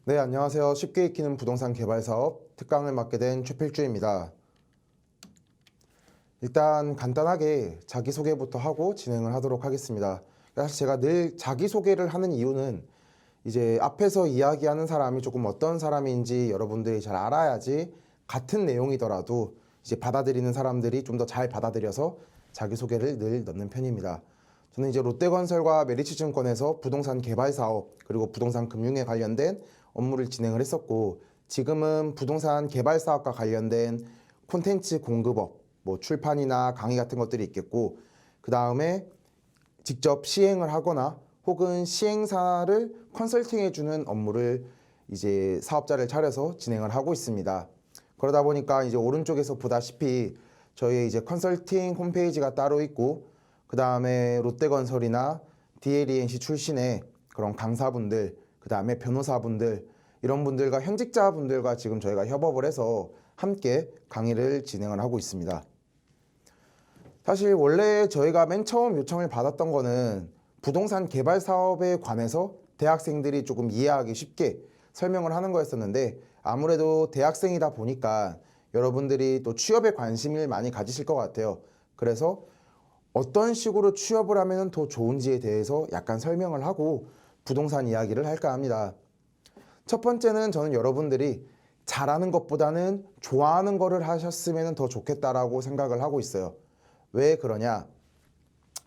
네, 안녕하세요. 쉽게 익히는 부동산 개발 사업 특강을 맡게 된 최필주입니다. 일단 간단하게 자기소개부터 하고 진행을 하도록 하겠습니다. 사실 제가 늘 자기소개를 하는 이유는 이제 앞에서 이야기하는 사람이 조금 어떤 사람인지 여러분들이 잘 알아야지 같은 내용이더라도 이제 받아들이는 사람들이 좀 더 잘 받아들여서 자기소개를 늘 넣는 편입니다. 저는 이제 롯데건설과 메리츠증권에서 부동산 개발 사업 그리고 부동산 금융에 관련된 업무를 진행을 했었고, 지금은 부동산 개발 사업과 관련된 콘텐츠 공급업, 뭐 출판이나 강의 같은 것들이 있겠고, 그 다음에 직접 시행을 하거나 혹은 시행사를 컨설팅해주는 업무를 이제 사업자를 차려서 진행을 하고 있습니다. 그러다 보니까 이제 오른쪽에서 보다시피 저희 이제 컨설팅 홈페이지가 따로 있고, 그 다음에 롯데건설이나 DLENC 출신의 그런 강사분들, 그 다음에 변호사분들, 이런 분들과 현직자분들과 지금 저희가 협업을 해서 함께 강의를 진행을 하고 있습니다. 사실 원래 저희가 맨 처음 요청을 받았던 거는 부동산 개발 사업에 관해서 대학생들이 조금 이해하기 쉽게 설명을 하는 거였었는데, 아무래도 대학생이다 보니까 여러분들이 또 취업에 관심을 많이 가지실 것 같아요. 그래서 어떤 식으로 취업을 하면 더 좋은지에 대해서 약간 설명을 하고 부동산 이야기를 할까 합니다. 첫 번째는 저는 여러분들이 잘하는 것보다는 좋아하는 거를 하셨으면 더 좋겠다라고 생각을 하고 있어요. 왜 그러냐?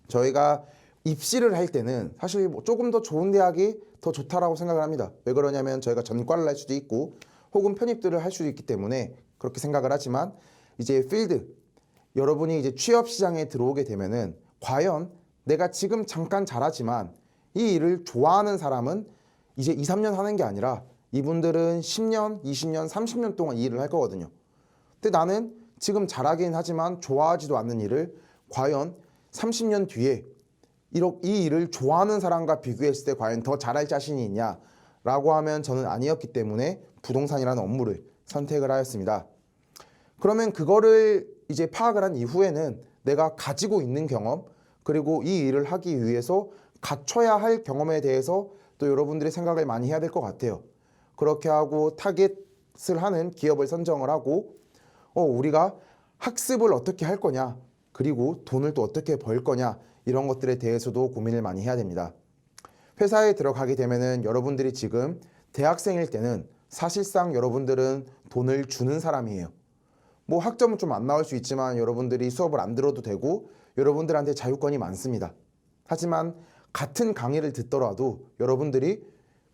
저희가 입시를 할 때는 사실 뭐 조금 더 좋은 대학이 더 좋다라고 생각을 합니다. 왜 그러냐면 저희가 전과를 할 수도 있고 혹은 편입들을 할 수도 있기 때문에 그렇게 생각을 하지만, 이제 필드, 여러분이 이제 취업 시장에 들어오게 되면은 과연 내가 지금 잠깐 잘하지만 이 일을 좋아하는 사람은 이제 2, 3년 하는 게 아니라 이분들은 10년, 20년, 30년 동안 이 일을 할 거거든요. 근데 나는 지금 잘하긴 하지만 좋아하지도 않는 일을 과연 30년 뒤에 이 일을 좋아하는 사람과 비교했을 때 과연 더 잘할 자신이 있냐라고 하면 저는 아니었기 때문에 부동산이라는 업무를 선택을 하였습니다. 그러면 그거를 이제 파악을 한 이후에는 내가 가지고 있는 경험, 그리고 이 일을 하기 위해서 갖춰야 할 경험에 대해서 또 여러분들이 생각을 많이 해야 될 것 같아요. 그렇게 하고 타겟을 하는 기업을 선정을 하고, 우리가 학습을 어떻게 할 거냐, 그리고 돈을 또 어떻게 벌 거냐, 이런 것들에 대해서도 고민을 많이 해야 됩니다. 회사에 들어가게 되면은 여러분들이 지금 대학생일 때는 사실상 여러분들은 돈을 주는 사람이에요. 뭐 학점은 좀 안 나올 수 있지만 여러분들이 수업을 안 들어도 되고 여러분들한테 자유권이 많습니다. 하지만 같은 강의를 듣더라도 여러분들이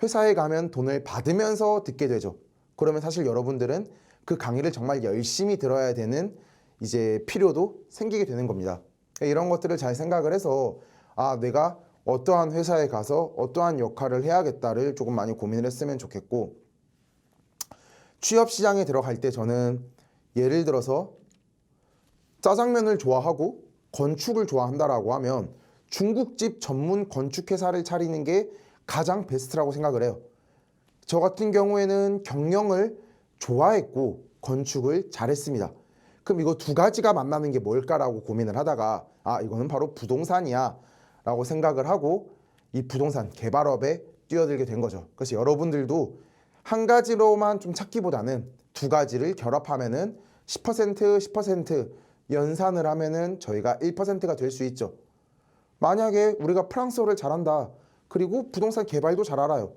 회사에 가면 돈을 받으면서 듣게 되죠. 그러면 사실 여러분들은 그 강의를 정말 열심히 들어야 되는 이제 필요도 생기게 되는 겁니다. 이런 것들을 잘 생각을 해서 내가 어떠한 회사에 가서 어떠한 역할을 해야겠다를 조금 많이 고민을 했으면 좋겠고, 취업 시장에 들어갈 때 저는 예를 들어서 짜장면을 좋아하고 건축을 좋아한다라고 하면 중국집 전문 건축회사를 차리는 게 가장 베스트라고 생각을 해요. 저 같은 경우에는 경영을 좋아했고 건축을 잘했습니다. 그럼 이거 두 가지가 만나는 게 뭘까라고 고민을 하다가 이거는 바로 부동산이야 라고 생각을 하고 이 부동산 개발업에 뛰어들게 된 거죠. 그래서 여러분들도 한 가지로만 좀 찾기보다는 두 가지를 결합하면은 10%, 10% 연산을 하면은 저희가 1%가 될 수 있죠. 만약에 우리가 프랑스어를 잘한다. 그리고 부동산 개발도 잘 알아요.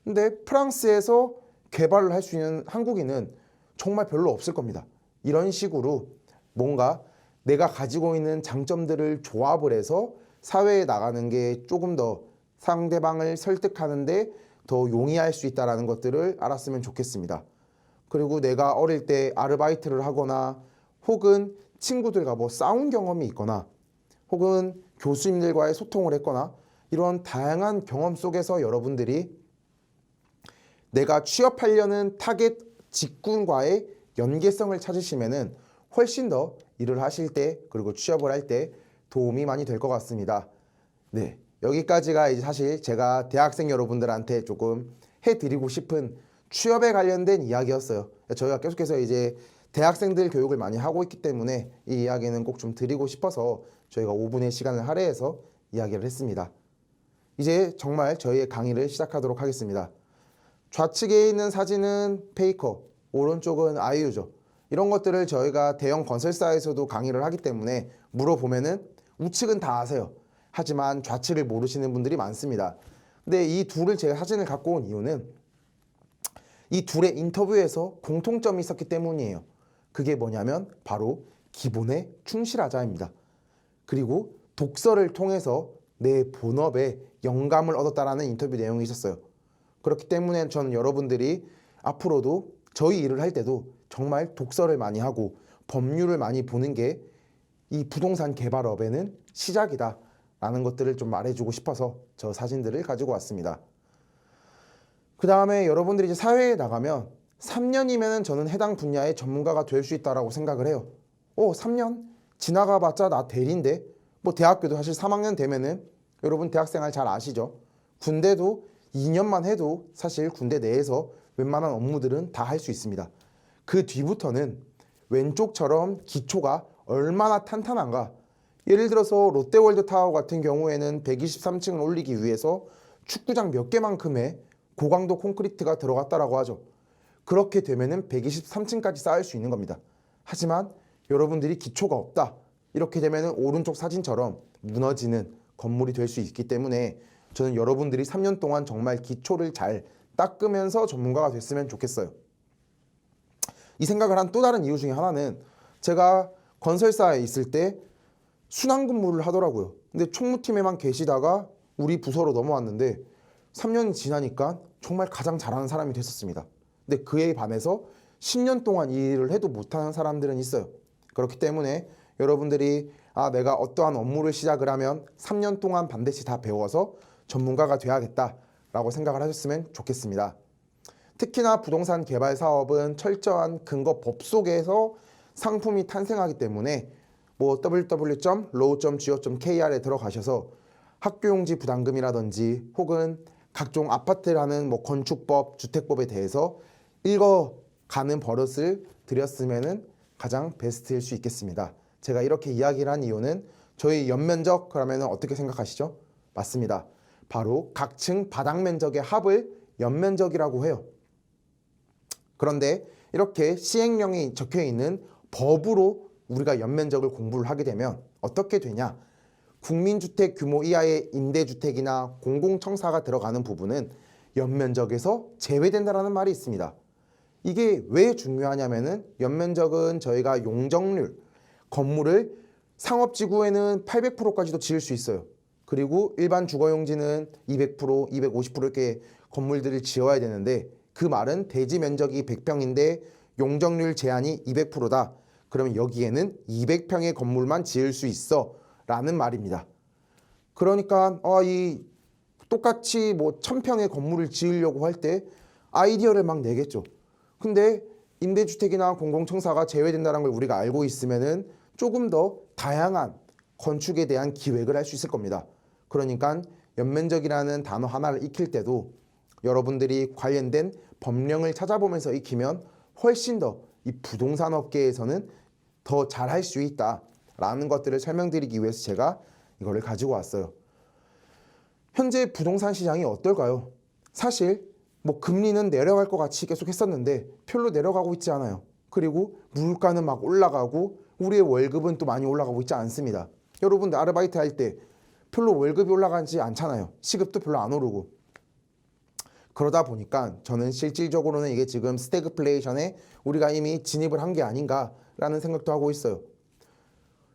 근데 프랑스에서 개발을 할 수 있는 한국인은 정말 별로 없을 겁니다. 이런 식으로 뭔가 내가 가지고 있는 장점들을 조합을 해서 사회에 나가는 게 조금 더 상대방을 설득하는데 더 용이할 수 있다는 것들을 알았으면 좋겠습니다. 그리고 내가 어릴 때 아르바이트를 하거나 혹은 친구들과 뭐 싸운 경험이 있거나 혹은 교수님들과의 소통을 했거나 이런 다양한 경험 속에서 여러분들이 내가 취업하려는 타겟 직군과의 연계성을 찾으시면은 훨씬 더 일을 하실 때 그리고 취업을 할 때 도움이 많이 될 것 같습니다. 네, 여기까지가 이제 사실 제가 대학생 여러분들한테 조금 해드리고 싶은 취업에 관련된 이야기였어요. 저희가 계속해서 이제 대학생들 교육을 많이 하고 있기 때문에 이 이야기는 꼭 좀 드리고 싶어서 저희가 5분의 시간을 할애해서 이야기를 했습니다. 이제 정말 저희의 강의를 시작하도록 하겠습니다. 좌측에 있는 사진은 페이커, 오른쪽은 아이유죠. 이런 것들을 저희가 대형 건설사에서도 강의를 하기 때문에 물어보면은 우측은 다 아세요. 하지만 좌측을 모르시는 분들이 많습니다. 근데 이 둘을 제가 사진을 갖고 온 이유는 이 둘의 인터뷰에서 공통점이 있었기 때문이에요. 그게 뭐냐면 바로 기본에 충실하자입니다. 그리고 독서를 통해서 내 본업에 영감을 얻었다라는 인터뷰 내용이 있었어요. 그렇기 때문에 저는 여러분들이 앞으로도 저희 일을 할 때도 정말 독서를 많이 하고 법률을 많이 보는 게 이 부동산 개발업에는 시작이다 라는 것들을 좀 말해주고 싶어서 저 사진들을 가지고 왔습니다. 그 다음에 여러분들이 이제 사회에 나가면 3년이면 저는 해당 분야의 전문가가 될 수 있다라고 생각을 해요. 3년? 지나가봤자 나 대리인데? 뭐 대학교도 사실 3학년 되면은 여러분 대학생활 잘 아시죠? 군대도 2년만 해도 사실 군대 내에서 웬만한 업무들은 다 할 수 있습니다. 그 뒤부터는 왼쪽처럼 기초가 얼마나 탄탄한가. 예를 들어서 롯데월드타워 같은 경우에는 123층을 올리기 위해서 축구장 몇 개만큼의 고강도 콘크리트가 들어갔다라고 하죠. 그렇게 되면은 123층까지 쌓을 수 있는 겁니다. 하지만 여러분들이 기초가 없다. 이렇게 되면은 오른쪽 사진처럼 무너지는 건물이 될 수 있기 때문에 저는 여러분들이 3년 동안 정말 기초를 잘 닦으면서 전문가가 됐으면 좋겠어요. 이 생각을 한 또 다른 이유 중에 하나는 제가 건설사에 있을 때 순환 근무를 하더라고요. 근데 총무팀에만 계시다가 우리 부서로 넘어왔는데 3년이 지나니까 정말 가장 잘하는 사람이 됐었습니다. 근데 그에 반해서 10년 동안 이 일을 해도 못하는 사람들은 있어요. 그렇기 때문에 여러분들이 내가 어떠한 업무를 시작을 하면 3년 동안 반드시 다 배워서 전문가가 돼야겠다라고 생각을 하셨으면 좋겠습니다. 특히나 부동산 개발 사업은 철저한 근거 법 속에서 상품이 탄생하기 때문에 뭐 www.law.go.kr에 들어가셔서 학교용지 부담금이라든지 혹은 각종 아파트라는 뭐 건축법, 주택법에 대해서 읽어가는 버릇을 들였으면은 가장 베스트일 수 있겠습니다. 제가 이렇게 이야기를 한 이유는 저희 연면적 그러면 어떻게 생각하시죠? 맞습니다. 바로 각 층 바닥 면적의 합을 연면적이라고 해요. 그런데 이렇게 시행령이 적혀 있는 법으로 우리가 연면적을 공부를 하게 되면 어떻게 되냐? 국민주택 규모 이하의 임대주택이나 공공청사가 들어가는 부분은 연면적에서 제외된다라는 말이 있습니다. 이게 왜 중요하냐면은 연면적은 저희가 용적률, 건물을 상업지구에는 800%까지도 지을 수 있어요. 그리고 일반 주거용지는 200%, 250% 이렇게 건물들을 지어야 되는데 그 말은 대지 면적이 100평인데 용적률 제한이 200%다. 그러면 여기에는 200평의 건물만 지을 수 있어 라는 말입니다. 그러니까 이 똑같이 뭐 1000평의 건물을 지으려고 할 때 아이디어를 막 내겠죠. 근데 임대주택이나 공공청사가 제외된다는 걸 우리가 알고 있으면은 조금 더 다양한 건축에 대한 기획을 할 수 있을 겁니다. 그러니까 연면적이라는 단어 하나를 익힐 때도 여러분들이 관련된 법령을 찾아보면서 익히면 훨씬 더 이 부동산 업계에서는 더 잘할 수 있다라는 것들을 설명드리기 위해서 제가 이거를 가지고 왔어요. 현재 부동산 시장이 어떨까요? 사실 뭐 금리는 내려갈 것 같이 계속 했었는데 별로 내려가고 있지 않아요. 그리고 물가는 막 올라가고 우리의 월급은 또 많이 올라가고 있지 않습니다. 여러분들 아르바이트 할 때 별로 월급이 올라가지 않잖아요. 시급도 별로 안 오르고. 그러다 보니까 저는 실질적으로는 이게 지금 스태그플레이션에 우리가 이미 진입을 한 게 아닌가라는 생각도 하고 있어요.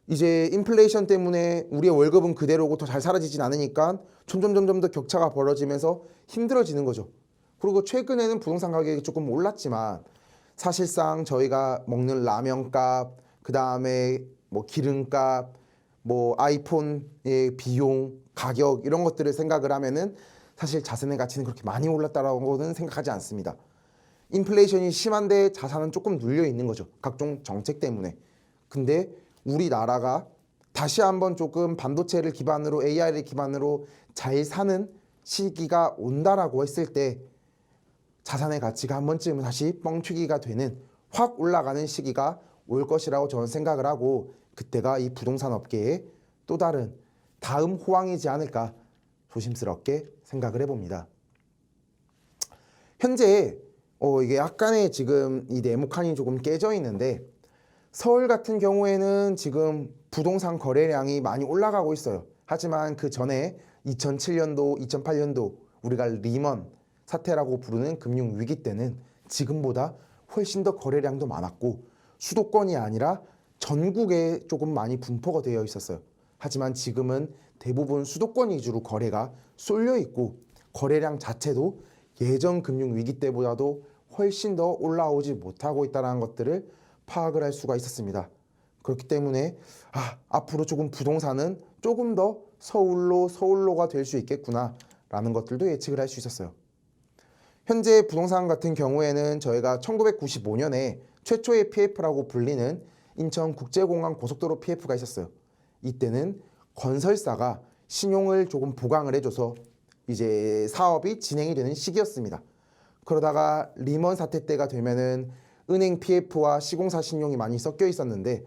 이제 인플레이션 때문에 우리의 월급은 그대로고 더 잘 사라지진 않으니까 점점 더 격차가 벌어지면서 힘들어지는 거죠. 그리고 최근에는 부동산 가격이 조금 올랐지만 사실상 저희가 먹는 라면값, 그 다음에 뭐 기름값, 뭐 아이폰의 비용, 가격 이런 것들을 생각을 하면은 사실 자산의 가치는 그렇게 많이 올랐다라고는 생각하지 않습니다. 인플레이션이 심한데 자산은 조금 눌려 있는 거죠. 각종 정책 때문에. 근데 우리나라가 다시 한번 조금 반도체를 기반으로 AI를 기반으로 잘 사는 시기가 온다라고 했을 때 자산의 가치가 한 번쯤은 다시 뻥튀기가 되는 확 올라가는 시기가 올 것이라고 저는 생각을 하고 그때가 이 부동산 업계의 또 다른 다음 호황이지 않을까 조심스럽게 생각을 해봅니다. 현재 이게 약간의 지금 이 네모칸이 조금 깨져 있는데 서울 같은 경우에는 지금 부동산 거래량이 많이 올라가고 있어요. 하지만 그 전에 2007년도, 2008년도 우리가 리먼 사태라고 부르는 금융 위기 때는 지금보다 훨씬 더 거래량도 많았고 수도권이 아니라 전국에 조금 많이 분포가 되어 있었어요. 하지만 지금은 대부분 수도권 위주로 거래가 쏠려 있고 거래량 자체도 예전 금융 위기 때보다도 훨씬 더 올라오지 못하고 있다는 것들을 파악을 할 수가 있었습니다. 그렇기 때문에 앞으로 조금 부동산은 조금 더 서울로가 될 수 있겠구나 라는 것들도 예측을 할 수 있었어요. 현재 부동산 같은 경우에는 저희가 1995년에 최초의 PF라고 불리는 인천국제공항 고속도로 PF가 있었어요. 이때는 건설사가 신용을 조금 보강을 해줘서 이제 사업이 진행이 되는 시기였습니다. 그러다가 리먼 사태 때가 되면은 은행 PF와 시공사 신용이 많이 섞여 있었는데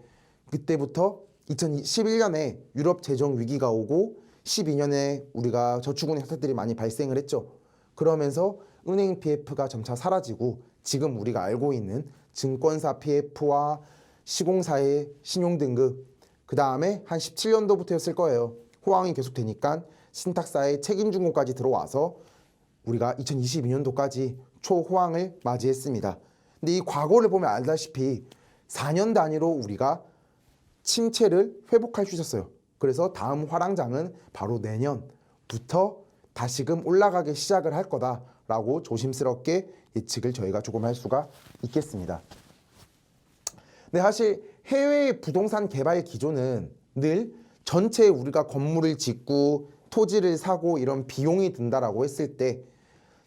그때부터 2011년에 유럽 재정 위기가 오고 12년에 우리가 저축은행 사태들이 많이 발생을 했죠. 그러면서 은행 PF가 점차 사라지고 지금 우리가 알고 있는 증권사 PF와 시공사의 신용등급, 그 다음에 한 17년도부터였을 거예요. 호황이 계속되니까 신탁사의 책임중공까지 들어와서 우리가 2022년도까지 초호황을 맞이했습니다. 근데 이 과거를 보면 알다시피 4년 단위로 우리가 침체를 회복할 수 있었어요. 그래서 다음 화랑장은 바로 내년부터 다시금 올라가기 시작을 할 거다라고 조심스럽게 예측을 저희가 조금 할 수가 있겠습니다. 근데 사실 해외의 부동산 개발 기조는 늘 전체 우리가 건물을 짓고 토지를 사고 이런 비용이 든다라고 했을 때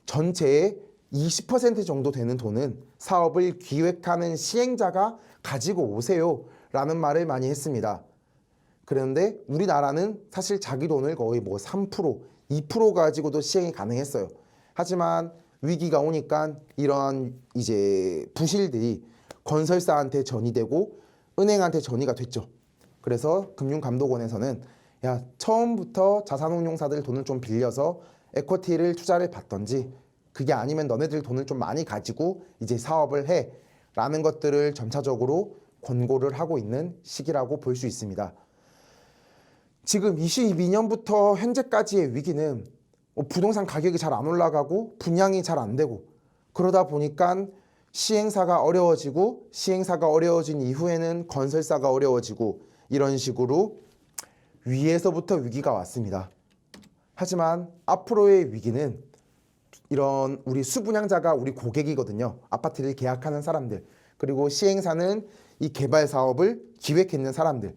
전체의 20% 정도 되는 돈은 사업을 기획하는 시행자가 가지고 오세요 라는 말을 많이 했습니다. 그런데 우리나라는 사실 자기 돈을 거의 3%, 2% 가지고도 시행이 가능했어요. 하지만 위기가 오니까 이러한 이제 부실들이 건설사한테 전이되고 은행한테 전이가 됐죠. 그래서 금융감독원에서는 처음부터 자산운용사들 돈을 좀 빌려서 에쿼티를 투자를 받던지 그게 아니면 너네들 돈을 좀 많이 가지고 이제 사업을 해 라는 것들을 점차적으로 권고를 하고 있는 시기라고 볼 수 있습니다. 지금 22년부터 현재까지의 위기는 부동산 가격이 잘 안 올라가고 분양이 잘 안 되고 그러다 보니까 시행사가 어려워지고 시행사가 어려워진 이후에는 건설사가 어려워지고 이런 식으로 위에서부터 위기가 왔습니다. 하지만 앞으로의 위기는 이런 우리 수분양자가 우리 고객이거든요. 아파트를 계약하는 사람들, 그리고 시행사는 이 개발 사업을 기획했는 사람들,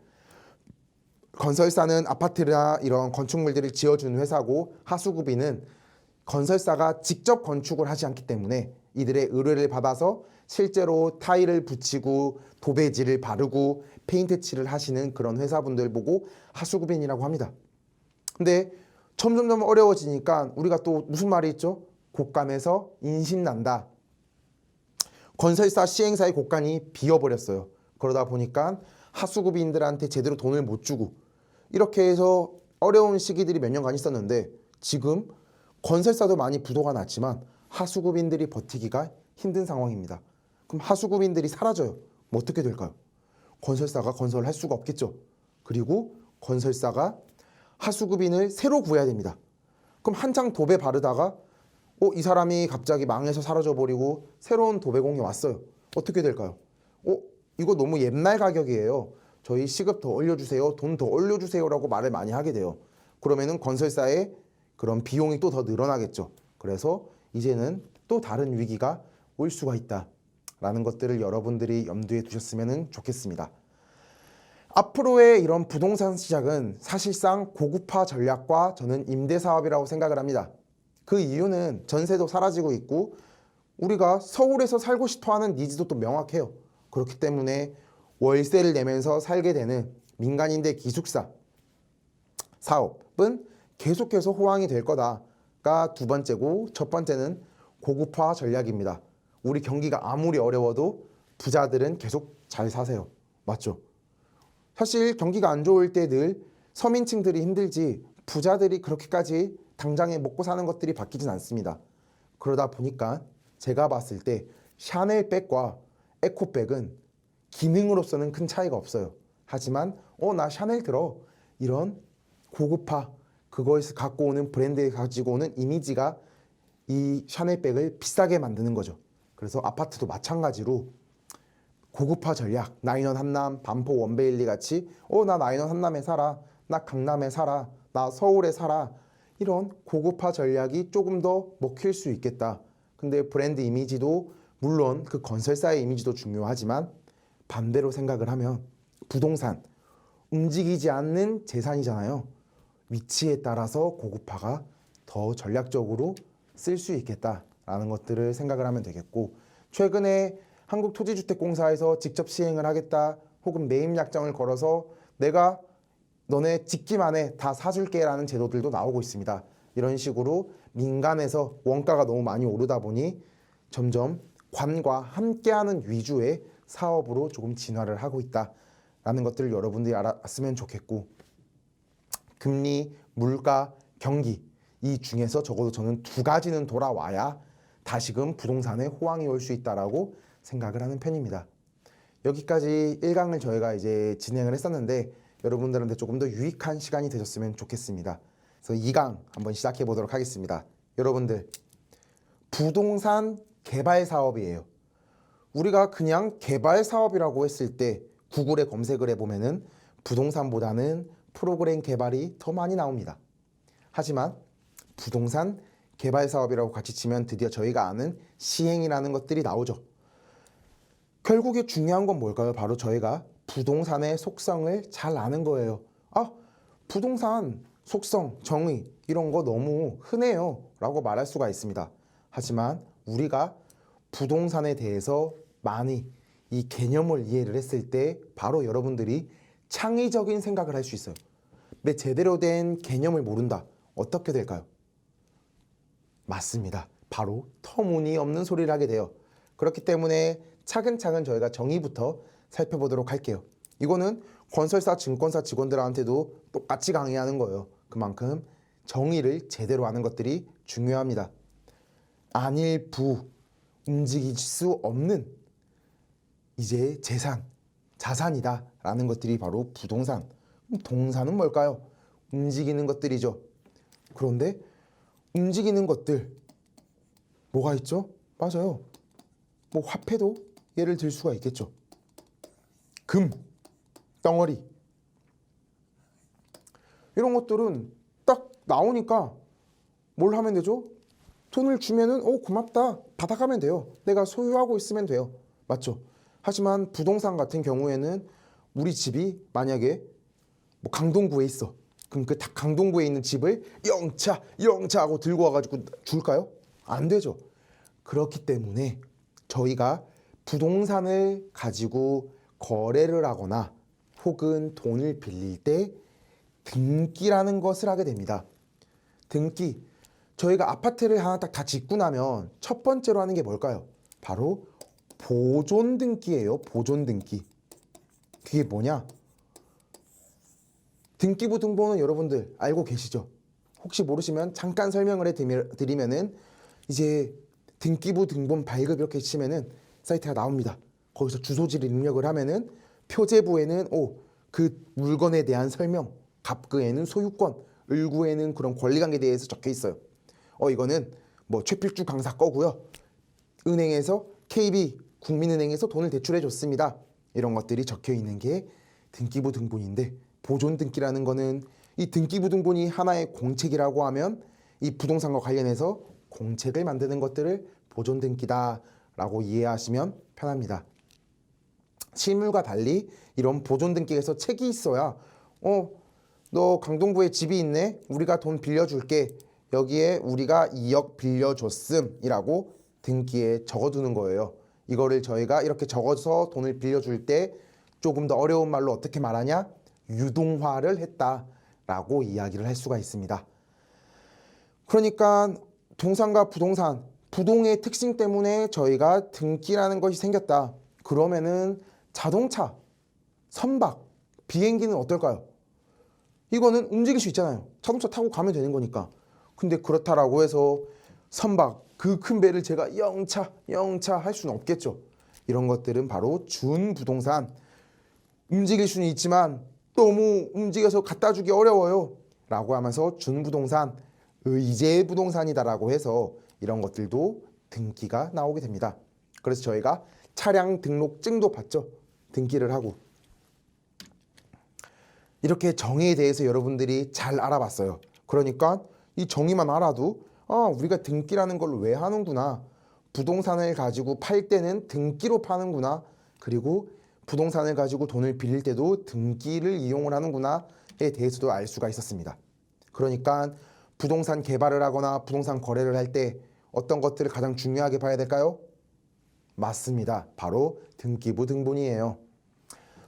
건설사는 아파트나 이런 건축물들을 지어주는 회사고 하수구비는 건설사가 직접 건축을 하지 않기 때문에 이들의 의뢰를 받아서 실제로 타일을 붙이고 도배지를 바르고 페인트 칠을 하시는 그런 회사분들 보고 하수구빈이라고 합니다. 근데 점점점 어려워지니까 우리가 또 무슨 말이 있죠? 곳간에서 인심난다. 건설사 시행사의 곳간이 비어버렸어요. 그러다 보니까 하수구빈들한테 제대로 돈을 못 주고 이렇게 해서 어려운 시기들이 몇 년간 있었는데 지금 건설사도 많이 부도가 났지만 하수구빈들이 버티기가 힘든 상황입니다. 그럼 하수구빈들이 사라져요. 그럼 어떻게 될까요? 건설사가 건설을 할 수가 없겠죠. 그리고 건설사가 하수구빈을 새로 구해야 됩니다. 그럼 한창 도배 바르다가 이 사람이 갑자기 망해서 사라져버리고 새로운 도배공이 왔어요. 어떻게 될까요? 이거 너무 옛날 가격이에요. 저희 시급 더 올려주세요. 돈 더 올려주세요 라고 말을 많이 하게 돼요. 그러면은 건설사의 그런 비용이 또 더 늘어나겠죠. 그래서 이제는 또 다른 위기가 올 수가 있다 라는 것들을 여러분들이 염두에 두셨으면 좋겠습니다. 앞으로의 이런 부동산 시장은 사실상 고급화 전략과 저는 임대사업이라고 생각을 합니다. 그 이유는 전세도 사라지고 있고 우리가 서울에서 살고 싶어하는 니즈도 또 명확해요. 그렇기 때문에 월세를 내면서 살게 되는 민간임대 기숙사 사업은 계속해서 호황이 될 거다가 두 번째고, 첫 번째는 고급화 전략입니다. 우리 경기가 아무리 어려워도 부자들은 계속 잘 사세요. 맞죠? 사실 경기가 안 좋을 때 늘 서민층들이 힘들지 부자들이 그렇게까지 당장에 먹고 사는 것들이 바뀌진 않습니다. 그러다 보니까 제가 봤을 때 샤넬백과 에코백은 기능으로서는 큰 차이가 없어요. 하지만 나 샤넬 들어, 이런 고급화, 그거에서 갖고 오는 브랜드에 가지고 오는 이미지가 이 샤넬백을 비싸게 만드는 거죠. 그래서 아파트도 마찬가지로 고급화 전략, 나인원 한남, 반포 원베일리 같이 나 나인원 한남에 살아, 나 강남에 살아, 나 서울에 살아, 이런 고급화 전략이 조금 더 먹힐 수 있겠다. 근데 브랜드 이미지도 물론 그 건설사의 이미지도 중요하지만 반대로 생각을 하면 부동산, 움직이지 않는 재산이잖아요. 위치에 따라서 고급화가 더 전략적으로 쓸 수 있겠다라는 것들을 생각을 하면 되겠고, 최근에 한국토지주택공사에서 직접 시행을 하겠다, 혹은 매입 약정을 걸어서 내가 너네 짓기만 해, 다 사줄게 라는 제도들도 나오고 있습니다. 이런 식으로 민간에서 원가가 너무 많이 오르다 보니 점점 관과 함께하는 위주의 사업으로 조금 진화를 하고 있다라는 것들을 여러분들이 알았으면 좋겠고, 금리, 물가, 경기, 이 중에서 적어도 저는 두 가지는 돌아와야 다시금 부동산에 호황이 올 수 있다라고 생각을 하는 편입니다. 여기까지 1강을 저희가 이제 진행을 했었는데 여러분들한테 조금 더 유익한 시간이 되셨으면 좋겠습니다. 그래서 2강 한번 시작해 보도록 하겠습니다. 여러분들, 부동산 개발 사업이에요. 우리가 그냥 개발 사업이라고 했을 때 구글에 검색을 해보면은 부동산보다는 프로그램 개발이 더 많이 나옵니다. 하지만 부동산 개발 사업이라고 같이 치면 드디어 저희가 아는 시행이라는 것들이 나오죠. 결국에 중요한 건 뭘까요? 바로 저희가 부동산의 속성을 잘 아는 거예요. 부동산 속성, 정의, 이런 거 너무 흔해요 라고 말할 수가 있습니다. 하지만 우리가 부동산에 대해서 많이 이 개념을 이해를 했을 때 바로 여러분들이 창의적인 생각을 할 수 있어요. 근데 제대로 된 개념을 모른다. 어떻게 될까요? 맞습니다. 바로 터무니없는 소리를 하게 돼요. 그렇기 때문에 차근차근 저희가 정의부터 살펴보도록 할게요. 이거는 건설사, 증권사 직원들한테도 똑같이 강의하는 거예요. 그만큼 정의를 제대로 아는 것들이 중요합니다. 안일부, 움직일 수 없는 이제 재산, 자산이다 라는 것들이 바로 부동산. 동산은 뭘까요? 움직이는 것들이죠. 그런데 움직이는 것들 뭐가 있죠? 맞아요. 뭐 화폐도 예를 들 수가 있겠죠. 금, 덩어리, 이런 것들은 딱 나오니까 뭘 하면 되죠? 돈을 주면은 고맙다 받아가면 돼요. 내가 소유하고 있으면 돼요. 맞죠? 하지만 부동산 같은 경우에는 우리 집이 만약에 뭐 강동구에 있어. 그럼 그 강동구에 있는 집을 영차 하고 들고 와가지고 줄까요? 안 되죠. 그렇기 때문에 저희가 부동산을 가지고 거래를 하거나 혹은 돈을 빌릴 때 등기라는 것을 하게 됩니다. 등기, 저희가 아파트를 하나 딱 다 짓고 나면 첫 번째로 하는 게 뭘까요? 바로 보존 등기예요. 보존 등기. 그게 뭐냐? 등기부 등본은 여러분들 알고 계시죠? 혹시 모르시면 잠깐 설명을 해드리면은 이제 등기부 등본 발급 이렇게 치면은 사이트가 나옵니다. 거기서 주소지를 입력을 하면은 표제부에는 그 물건에 대한 설명, 갑구에는 소유권, 을구에는 그런 권리관계에 대해서 적혀 있어요. 이거는 뭐 최필주 강사 거고요. 은행에서 KB 국민은행에서 돈을 대출해 줬습니다. 이런 것들이 적혀 있는 게 등기부 등본인데, 보존 등기라는 거는 이 등기부 등본이 하나의 공책이라고 하면 이 부동산과 관련해서 공책을 만드는 것들을 보존 등기다라고 이해하시면 편합니다. 실물과 달리 이런 보존 등기에서 책이 있어야 너 강동구에 집이 있네? 우리가 돈 빌려줄게. 여기에 우리가 2억 빌려줬음이라고 등기에 적어두는 거예요. 이거를 저희가 이렇게 적어서 돈을 빌려줄 때 조금 더 어려운 말로 어떻게 말하냐? 유동화를 했다라고 이야기를 할 수가 있습니다. 그러니까 동산과 부동산, 부동의 특性때문에 저희가 등기라는 것이 생겼다. 그러면은 자동차, 선박, 비행기는 어떨까요? 이거는 움직일 수 있잖아요. 자동차 타고 가면 되는 거니까. 근데 그렇다라고 해서 선박 그 큰 배를 제가 영차 할 수는 없겠죠. 이런 것들은 바로 준부동산. 움직일 수는 있지만 너무 움직여서 갖다 주기 어려워요 라고 하면서 준부동산, 의제 부동산이다라고 해서 이런 것들도 등기가 나오게 됩니다. 그래서 저희가 차량 등록증도 받죠. 등기를 하고. 이렇게 정의에 대해서 여러분들이 잘 알아봤어요. 그러니까 이 정의만 알아도 우리가 등기라는 걸 왜 하는구나. 부동산을 가지고 팔 때는 등기로 파는구나. 그리고 부동산을 가지고 돈을 빌릴 때도 등기를 이용을 하는구나에 대해서도 알 수가 있었습니다. 그러니까 부동산 개발을 하거나 부동산 거래를 할 때 어떤 것들을 가장 중요하게 봐야 될까요? 맞습니다. 바로 등기부 등본이에요.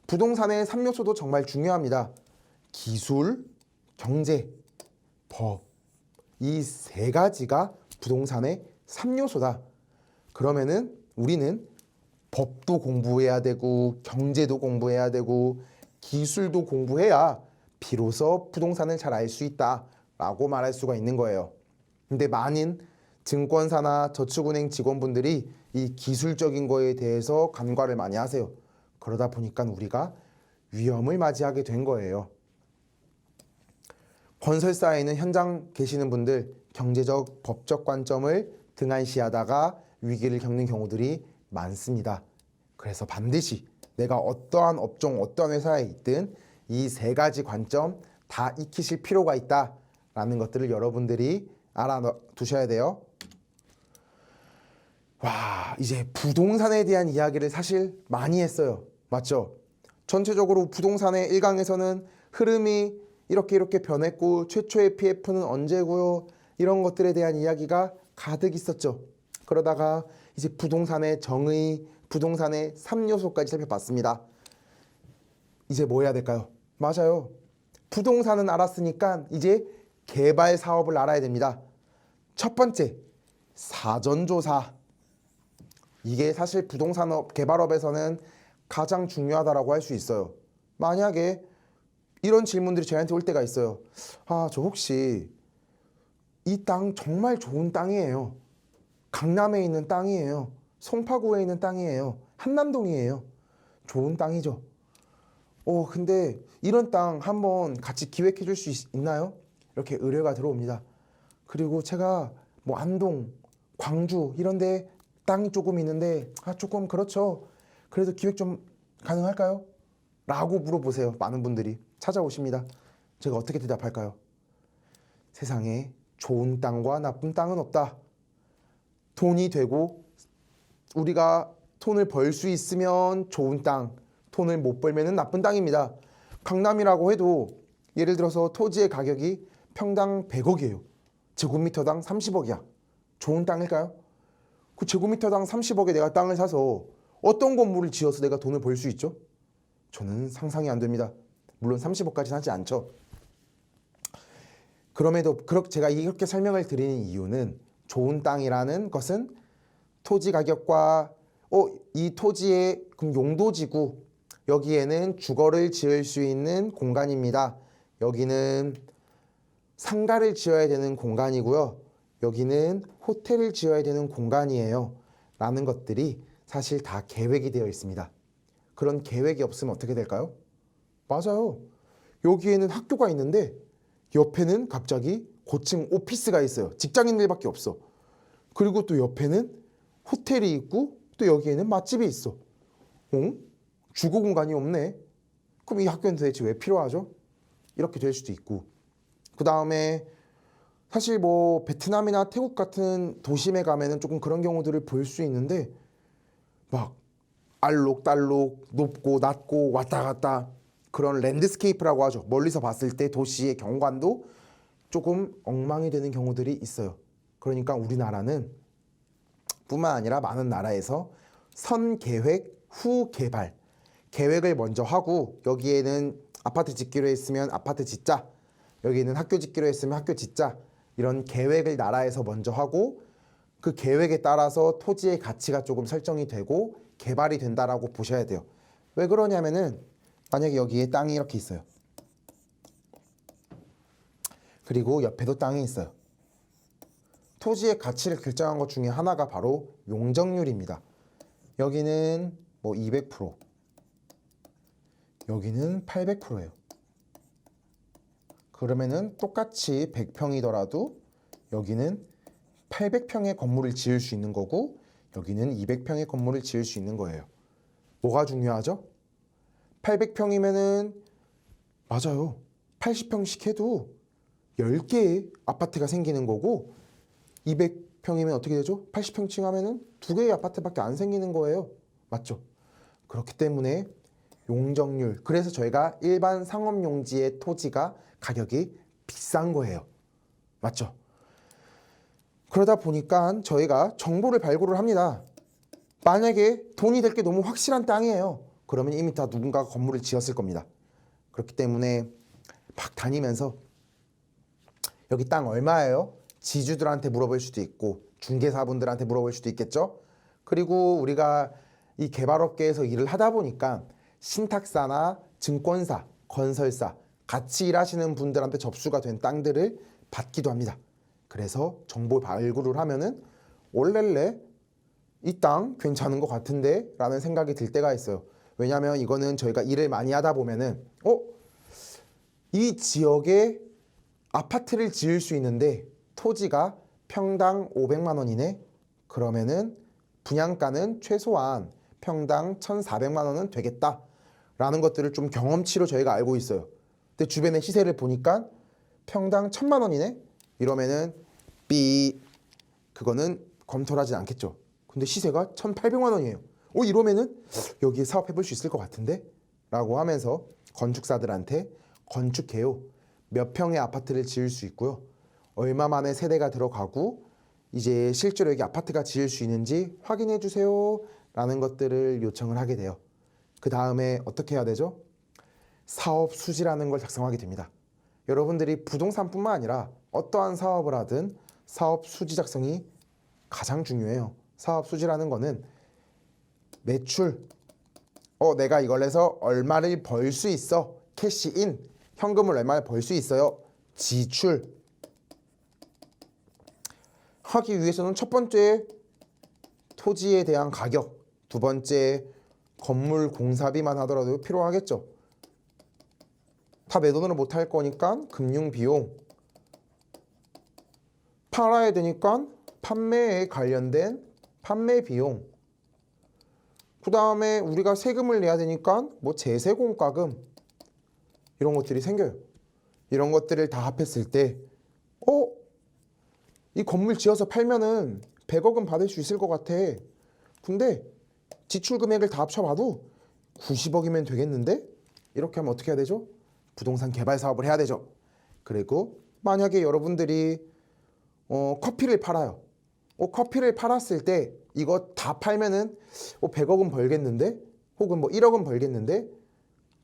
부동산의 3요소도 정말 중요합니다. 기술, 경제, 법. 이 세 가지가 부동산의 3요소다. 그러면은 우리는 법도 공부해야 되고 경제도 공부해야 되고 기술도 공부해야 비로소 부동산을 잘 알 수 있다라고 말할 수가 있는 거예요. 근데 많은 증권사나 저축은행 직원분들이 이 기술적인 거에 대해서 간과를 많이 하세요. 그러다 보니까 우리가 위험을 맞이하게 된 거예요. 건설사에는 현장 계시는 분들 경제적, 법적 관점을 등한시하다가 위기를 겪는 경우들이 많습니다. 그래서 반드시 내가 어떠한 업종, 어떠한 회사에 있든 이 세 가지 관점 다 익히실 필요가 있다라는 것들을 여러분들이 알아두셔야 돼요. 와, 이제 부동산에 대한 이야기를 사실 많이 했어요. 맞죠? 전체적으로 부동산의 1강에서는 흐름이 이렇게 변했고 최초의 PF는 언제고요. 이런 것들에 대한 이야기가 가득 있었죠. 그러다가 이제 부동산의 정의, 부동산의 3요소까지 살펴봤습니다. 이제 뭐 해야 될까요? 맞아요. 부동산은 알았으니까 이제 개발 사업을 알아야 됩니다. 첫 번째, 사전조사. 이게 사실 부동산업, 개발업에서는 가장 중요하다라고 할 수 있어요. 만약에 이런 질문들이 저희한테 올 때가 있어요. 저 혹시 이 땅 정말 좋은 땅이에요. 강남에 있는 땅이에요. 송파구에 있는 땅이에요. 한남동이에요. 좋은 땅이죠. 근데 이런 땅 한번 같이 기획해 줄 수 있나요? 이렇게 의뢰가 들어옵니다. 그리고 제가 뭐 안동, 광주 이런 데 땅이 조금 있는데 조금 그렇죠. 그래도 기획 좀 가능할까요? 라고 물어보세요. 많은 분들이 찾아오십니다. 제가 어떻게 대답할까요? 세상에 좋은 땅과 나쁜 땅은 없다. 돈이 되고 우리가 돈을 벌 수 있으면 좋은 땅, 돈을 못 벌면 나쁜 땅입니다. 강남이라고 해도 예를 들어서 토지의 가격이 평당 100억이에요. 제곱미터당 30억이야. 좋은 땅일까요? 그 제곱미터당 30억에 내가 땅을 사서 어떤 건물을 지어서 내가 돈을 벌 수 있죠? 저는 상상이 안 됩니다. 물론 30억까지는 하지 않죠. 그럼에도 제가 이렇게 설명을 드리는 이유는 좋은 땅이라는 것은 토지 가격과 이 토지의 용도지구, 여기에는 주거를 지을 수 있는 공간입니다. 여기는 상가를 지어야 되는 공간이고요. 여기는 호텔을 지어야 되는 공간이에요. 라는 것들이 사실 다 계획이 되어 있습니다. 그런 계획이 없으면 어떻게 될까요? 맞아요. 여기에는 학교가 있는데 옆에는 갑자기 고층 오피스가 있어요. 직장인들밖에 없어. 그리고 또 옆에는 호텔이 있고 또 여기에는 맛집이 있어. 주거 공간이 없네. 그럼 이 학교는 도대체 왜 필요하죠? 이렇게 될 수도 있고. 그 다음에 사실 뭐 베트남이나 태국 같은 도심에 가면은 조금 그런 경우들을 볼 수 있는데 막 알록달록 높고 낮고 왔다 갔다 그런 랜드스케이프라고 하죠. 멀리서 봤을 때 도시의 경관도 조금 엉망이 되는 경우들이 있어요. 그러니까 우리나라는 뿐만 아니라 많은 나라에서 선계획, 후개발 계획을 먼저 하고 여기에는 아파트 짓기로 했으면 아파트 짓자, 여기는 학교 짓기로 했으면 학교 짓자, 이런 계획을 나라에서 먼저 하고 그 계획에 따라서 토지의 가치가 조금 설정이 되고 개발이 된다라고 보셔야 돼요. 왜 그러냐면은 만약에 여기에 땅이 이렇게 있어요. 그리고 옆에도 땅이 있어요. 토지의 가치를 결정한 것 중에 하나가 바로 용적률입니다. 여기는 뭐 200%, 여기는 800%예요. 그러면은 똑같이 100평이더라도 여기는 800평의 건물을 지을 수 있는 거고 여기는 200평의 건물을 지을 수 있는 거예요. 뭐가 중요하죠? 800평이면은 맞아요. 80평씩 해도 10개의 아파트가 생기는 거고 200평이면 어떻게 되죠? 80평층 하면은 2개의 아파트밖에 안 생기는 거예요. 맞죠? 그렇기 때문에 용적률, 그래서 저희가 일반 상업용지의 토지가 가격이 비싼 거예요. 맞죠? 그러다 보니까 저희가 정보를 발굴을 합니다. 만약에 돈이 될 게 너무 확실한 땅이에요. 그러면 이미 다 누군가가 건물을 지었을 겁니다. 그렇기 때문에 막 다니면서 여기 땅 얼마예요? 지주들한테 물어볼 수도 있고 중개사분들한테 물어볼 수도 있겠죠. 그리고 우리가 이 개발업계에서 일을 하다 보니까 신탁사나 증권사, 건설사 같이 일하시는 분들한테 접수가 된 땅들을 받기도 합니다. 그래서 정보 발굴을 하면은 올렐레 이 땅 괜찮은 것 같은데 라는 생각이 들 때가 있어요. 왜냐하면 이거는 저희가 일을 많이 하다 보면은 이 지역에 아파트를 지을 수 있는데 토지가 평당 500만 원이네. 그러면은 분양가는 최소한 평당 1,400만 원은 되겠다 라는 것들을 좀 경험치로 저희가 알고 있어요. 근데 주변의 시세를 보니까 평당 1,000만 원이네. 이러면은 그거는 검토를 하진 않겠죠. 근데 시세가 1,800만 원이에요. 이러면은 여기에 사업해볼 수 있을 것 같은데? 라고 하면서 건축사들한테 건축해요. 몇 평의 아파트를 지을 수 있고요. 얼마 만에 세대가 들어가고 이제 실제로 여기 아파트가 지을 수 있는지 확인해 주세요. 라는 것들을 요청을 하게 돼요. 그 다음에 어떻게 해야 되죠? 사업 수지라는 걸 작성하게 됩니다. 여러분들이 부동산뿐만 아니라 어떠한 사업을 하든 사업 수지 작성이 가장 중요해요. 사업 수지라는 거는 매출, 내가 이걸 해서 얼마를 벌 수 있어. 캐시인, 현금을 얼마를 벌 수 있어요. 지출 하기 위해서는 첫 번째 토지에 대한 가격, 두 번째 건물 공사비만 하더라도 필요하겠죠. 다 내 돈으로 못 할 거니까 금융 비용, 팔아야 되니까 판매에 관련된 판매 비용, 그 다음에 우리가 세금을 내야 되니까 뭐 제세 공과금 이런 것들이 생겨요. 이런 것들을 다 합했을 때 이 건물 지어서 팔면은 100억은 받을 수 있을 것 같아. 근데 지출 금액을 다 합쳐봐도 90억이면 되겠는데? 이렇게 하면 어떻게 해야 되죠? 부동산 개발 사업을 해야 되죠. 그리고 만약에 여러분들이 커피를 팔아요. 커피를 팔았을 때 이거 다 팔면은 100억은 벌겠는데? 혹은 뭐 1억은 벌겠는데?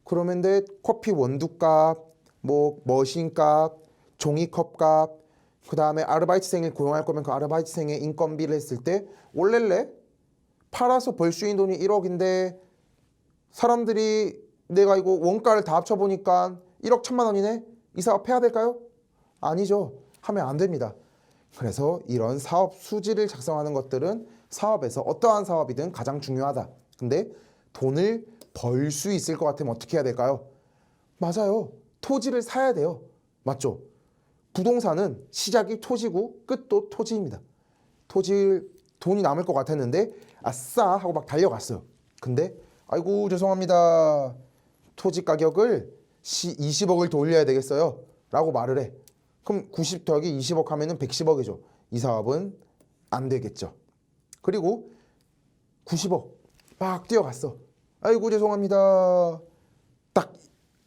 그러면 커피 원두값, 뭐 머신값, 종이컵값, 그 다음에 아르바이트생을 고용할 거면 그 아르바이트생의 인건비를 했을 때 올렐레 팔아서 벌 수 있는 돈이 1억인데 사람들이 내가 이거 원가를 다 합쳐보니까 1억 1천만 원이네? 이 사업 해야 될까요? 아니죠. 하면 안 됩니다. 그래서 이런 사업 수지를 작성하는 것들은 사업에서 어떠한 사업이든 가장 중요하다. 근데 돈을 벌 수 있을 것 같으면 어떻게 해야 될까요? 맞아요. 토지를 사야 돼요. 맞죠? 부동산은 시작이 토지고 끝도 토지입니다. 돈이 남을 것 같았는데 아싸 하고 막 달려갔어요. 근데 아이고 죄송합니다. 토지 가격을 20억을 더 올려야 되겠어요. 라고 말을 해. 그럼 90 더하기 20억 하면은 110억이죠. 이 사업은 안 되겠죠. 그리고 90억 막 뛰어갔어. 아이고 죄송합니다. 딱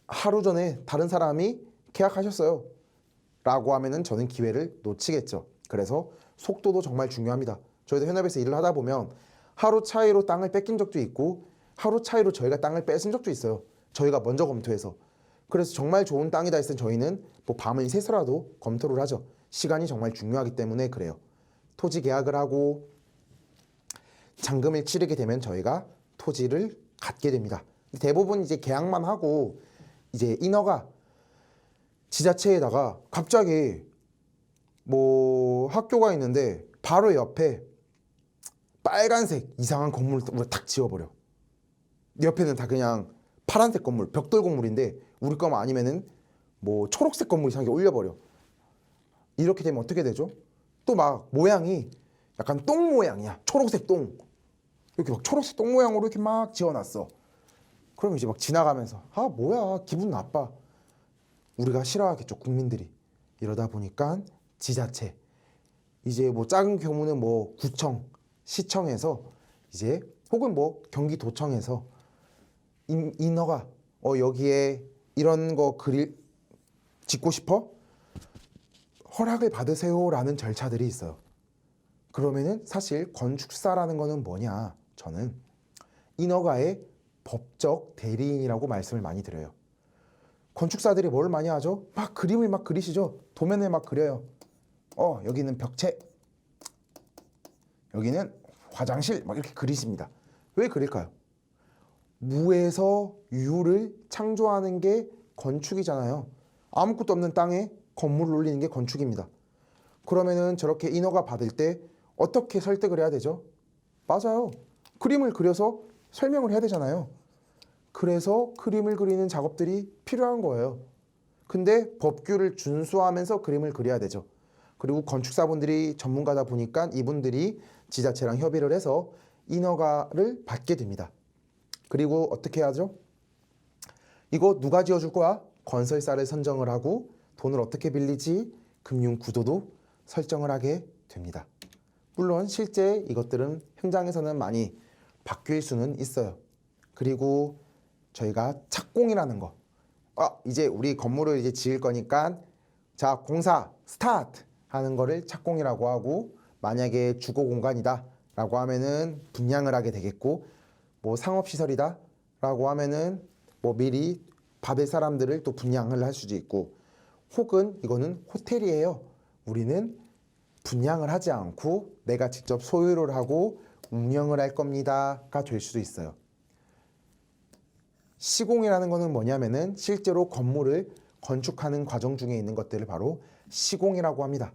하루 전에 다른 사람이 계약하셨어요. 라고 하면은 저는 기회를 놓치겠죠. 그래서 속도도 정말 중요합니다. 저희도 현업에서 일을 하다 보면 하루 차이로 땅을 뺏긴 적도 있고 하루 차이로 저희가 땅을 뺏은 적도 있어요. 저희가 먼저 검토해서. 그래서 정말 좋은 땅이다 했을 때 저희는 뭐 밤을 새서라도 검토를 하죠. 시간이 정말 중요하기 때문에 그래요. 토지 계약을 하고 잔금을 치르게 되면 저희가 토지를 갖게 됩니다. 대부분 이제 계약만 하고 이제 인허가 지자체에다가 갑자기 뭐 학교가 있는데 바로 옆에 빨간색 이상한 건물을 우리가 탁 지어버려. 옆에는 다 그냥 파란색 건물, 벽돌 건물인데 우리 거만 아니면은 뭐 초록색 건물 이상하게 올려버려. 이렇게 되면 어떻게 되죠? 또 막 모양이 약간 똥 모양이야. 초록색 똥. 이렇게 막 초록색 똥 모양으로 이렇게 막 지어놨어. 그러면 이제 막 지나가면서 아 뭐야 기분 나빠. 우리가 싫어하겠죠 국민들이. 이러다 보니까 지자체 이제 뭐 작은 경우는 뭐 구청, 시청에서 이제 혹은 뭐 경기도청에서 인허가 여기에 이런 거 그릴 짓고 싶어? 허락을 받으세요라는 절차들이 있어요. 그러면은 사실 건축사라는 거는 뭐냐? 저는 인허가의 법적 대리인이라고 말씀을 많이 드려요. 건축사들이 뭘 많이 하죠? 막 그림을 막 그리시죠. 도면을 막 그려요. 여기는 벽체, 여기는 화장실 막 이렇게 그리십니다. 왜 그릴까요? 무에서 유를 창조하는 게 건축이잖아요. 아무것도 없는 땅에 건물을 올리는 게 건축입니다. 그러면은 저렇게 인허가 받을 때 어떻게 설득을 해야 되죠? 맞아요. 그림을 그려서 설명을 해야 되잖아요. 그래서 그림을 그리는 작업들이 필요한 거예요. 근데 법규를 준수하면서 그림을 그려야 되죠. 그리고 건축사분들이 전문가다 보니까 이분들이 지자체랑 협의를 해서 인허가를 받게 됩니다. 그리고 어떻게 하죠? 이거 누가 지어줄 거야? 건설사를 선정을 하고 돈을 어떻게 빌리지? 금융 구도도 설정을 하게 됩니다. 물론 실제 이것들은 현장에서는 많이 바뀔 수는 있어요. 그리고 저희가 착공이라는 거. 이제 우리 건물을 이제 지을 거니까 자, 공사 스타트 하는 거를 착공이라고 하고, 만약에 주거 공간이다 라고 하면은 분양을 하게 되겠고, 뭐 상업시설이다 라고 하면은 뭐 미리 받을 사람들을 또 분양을 할 수도 있고, 혹은 이거는 호텔이에요. 우리는 분양을 하지 않고 내가 직접 소유를 하고 운영을 할 겁니다가 될 수도 있어요. 시공이라는 거는 뭐냐면은 실제로 건물을 건축하는 과정 중에 있는 것들을 바로 시공이라고 합니다.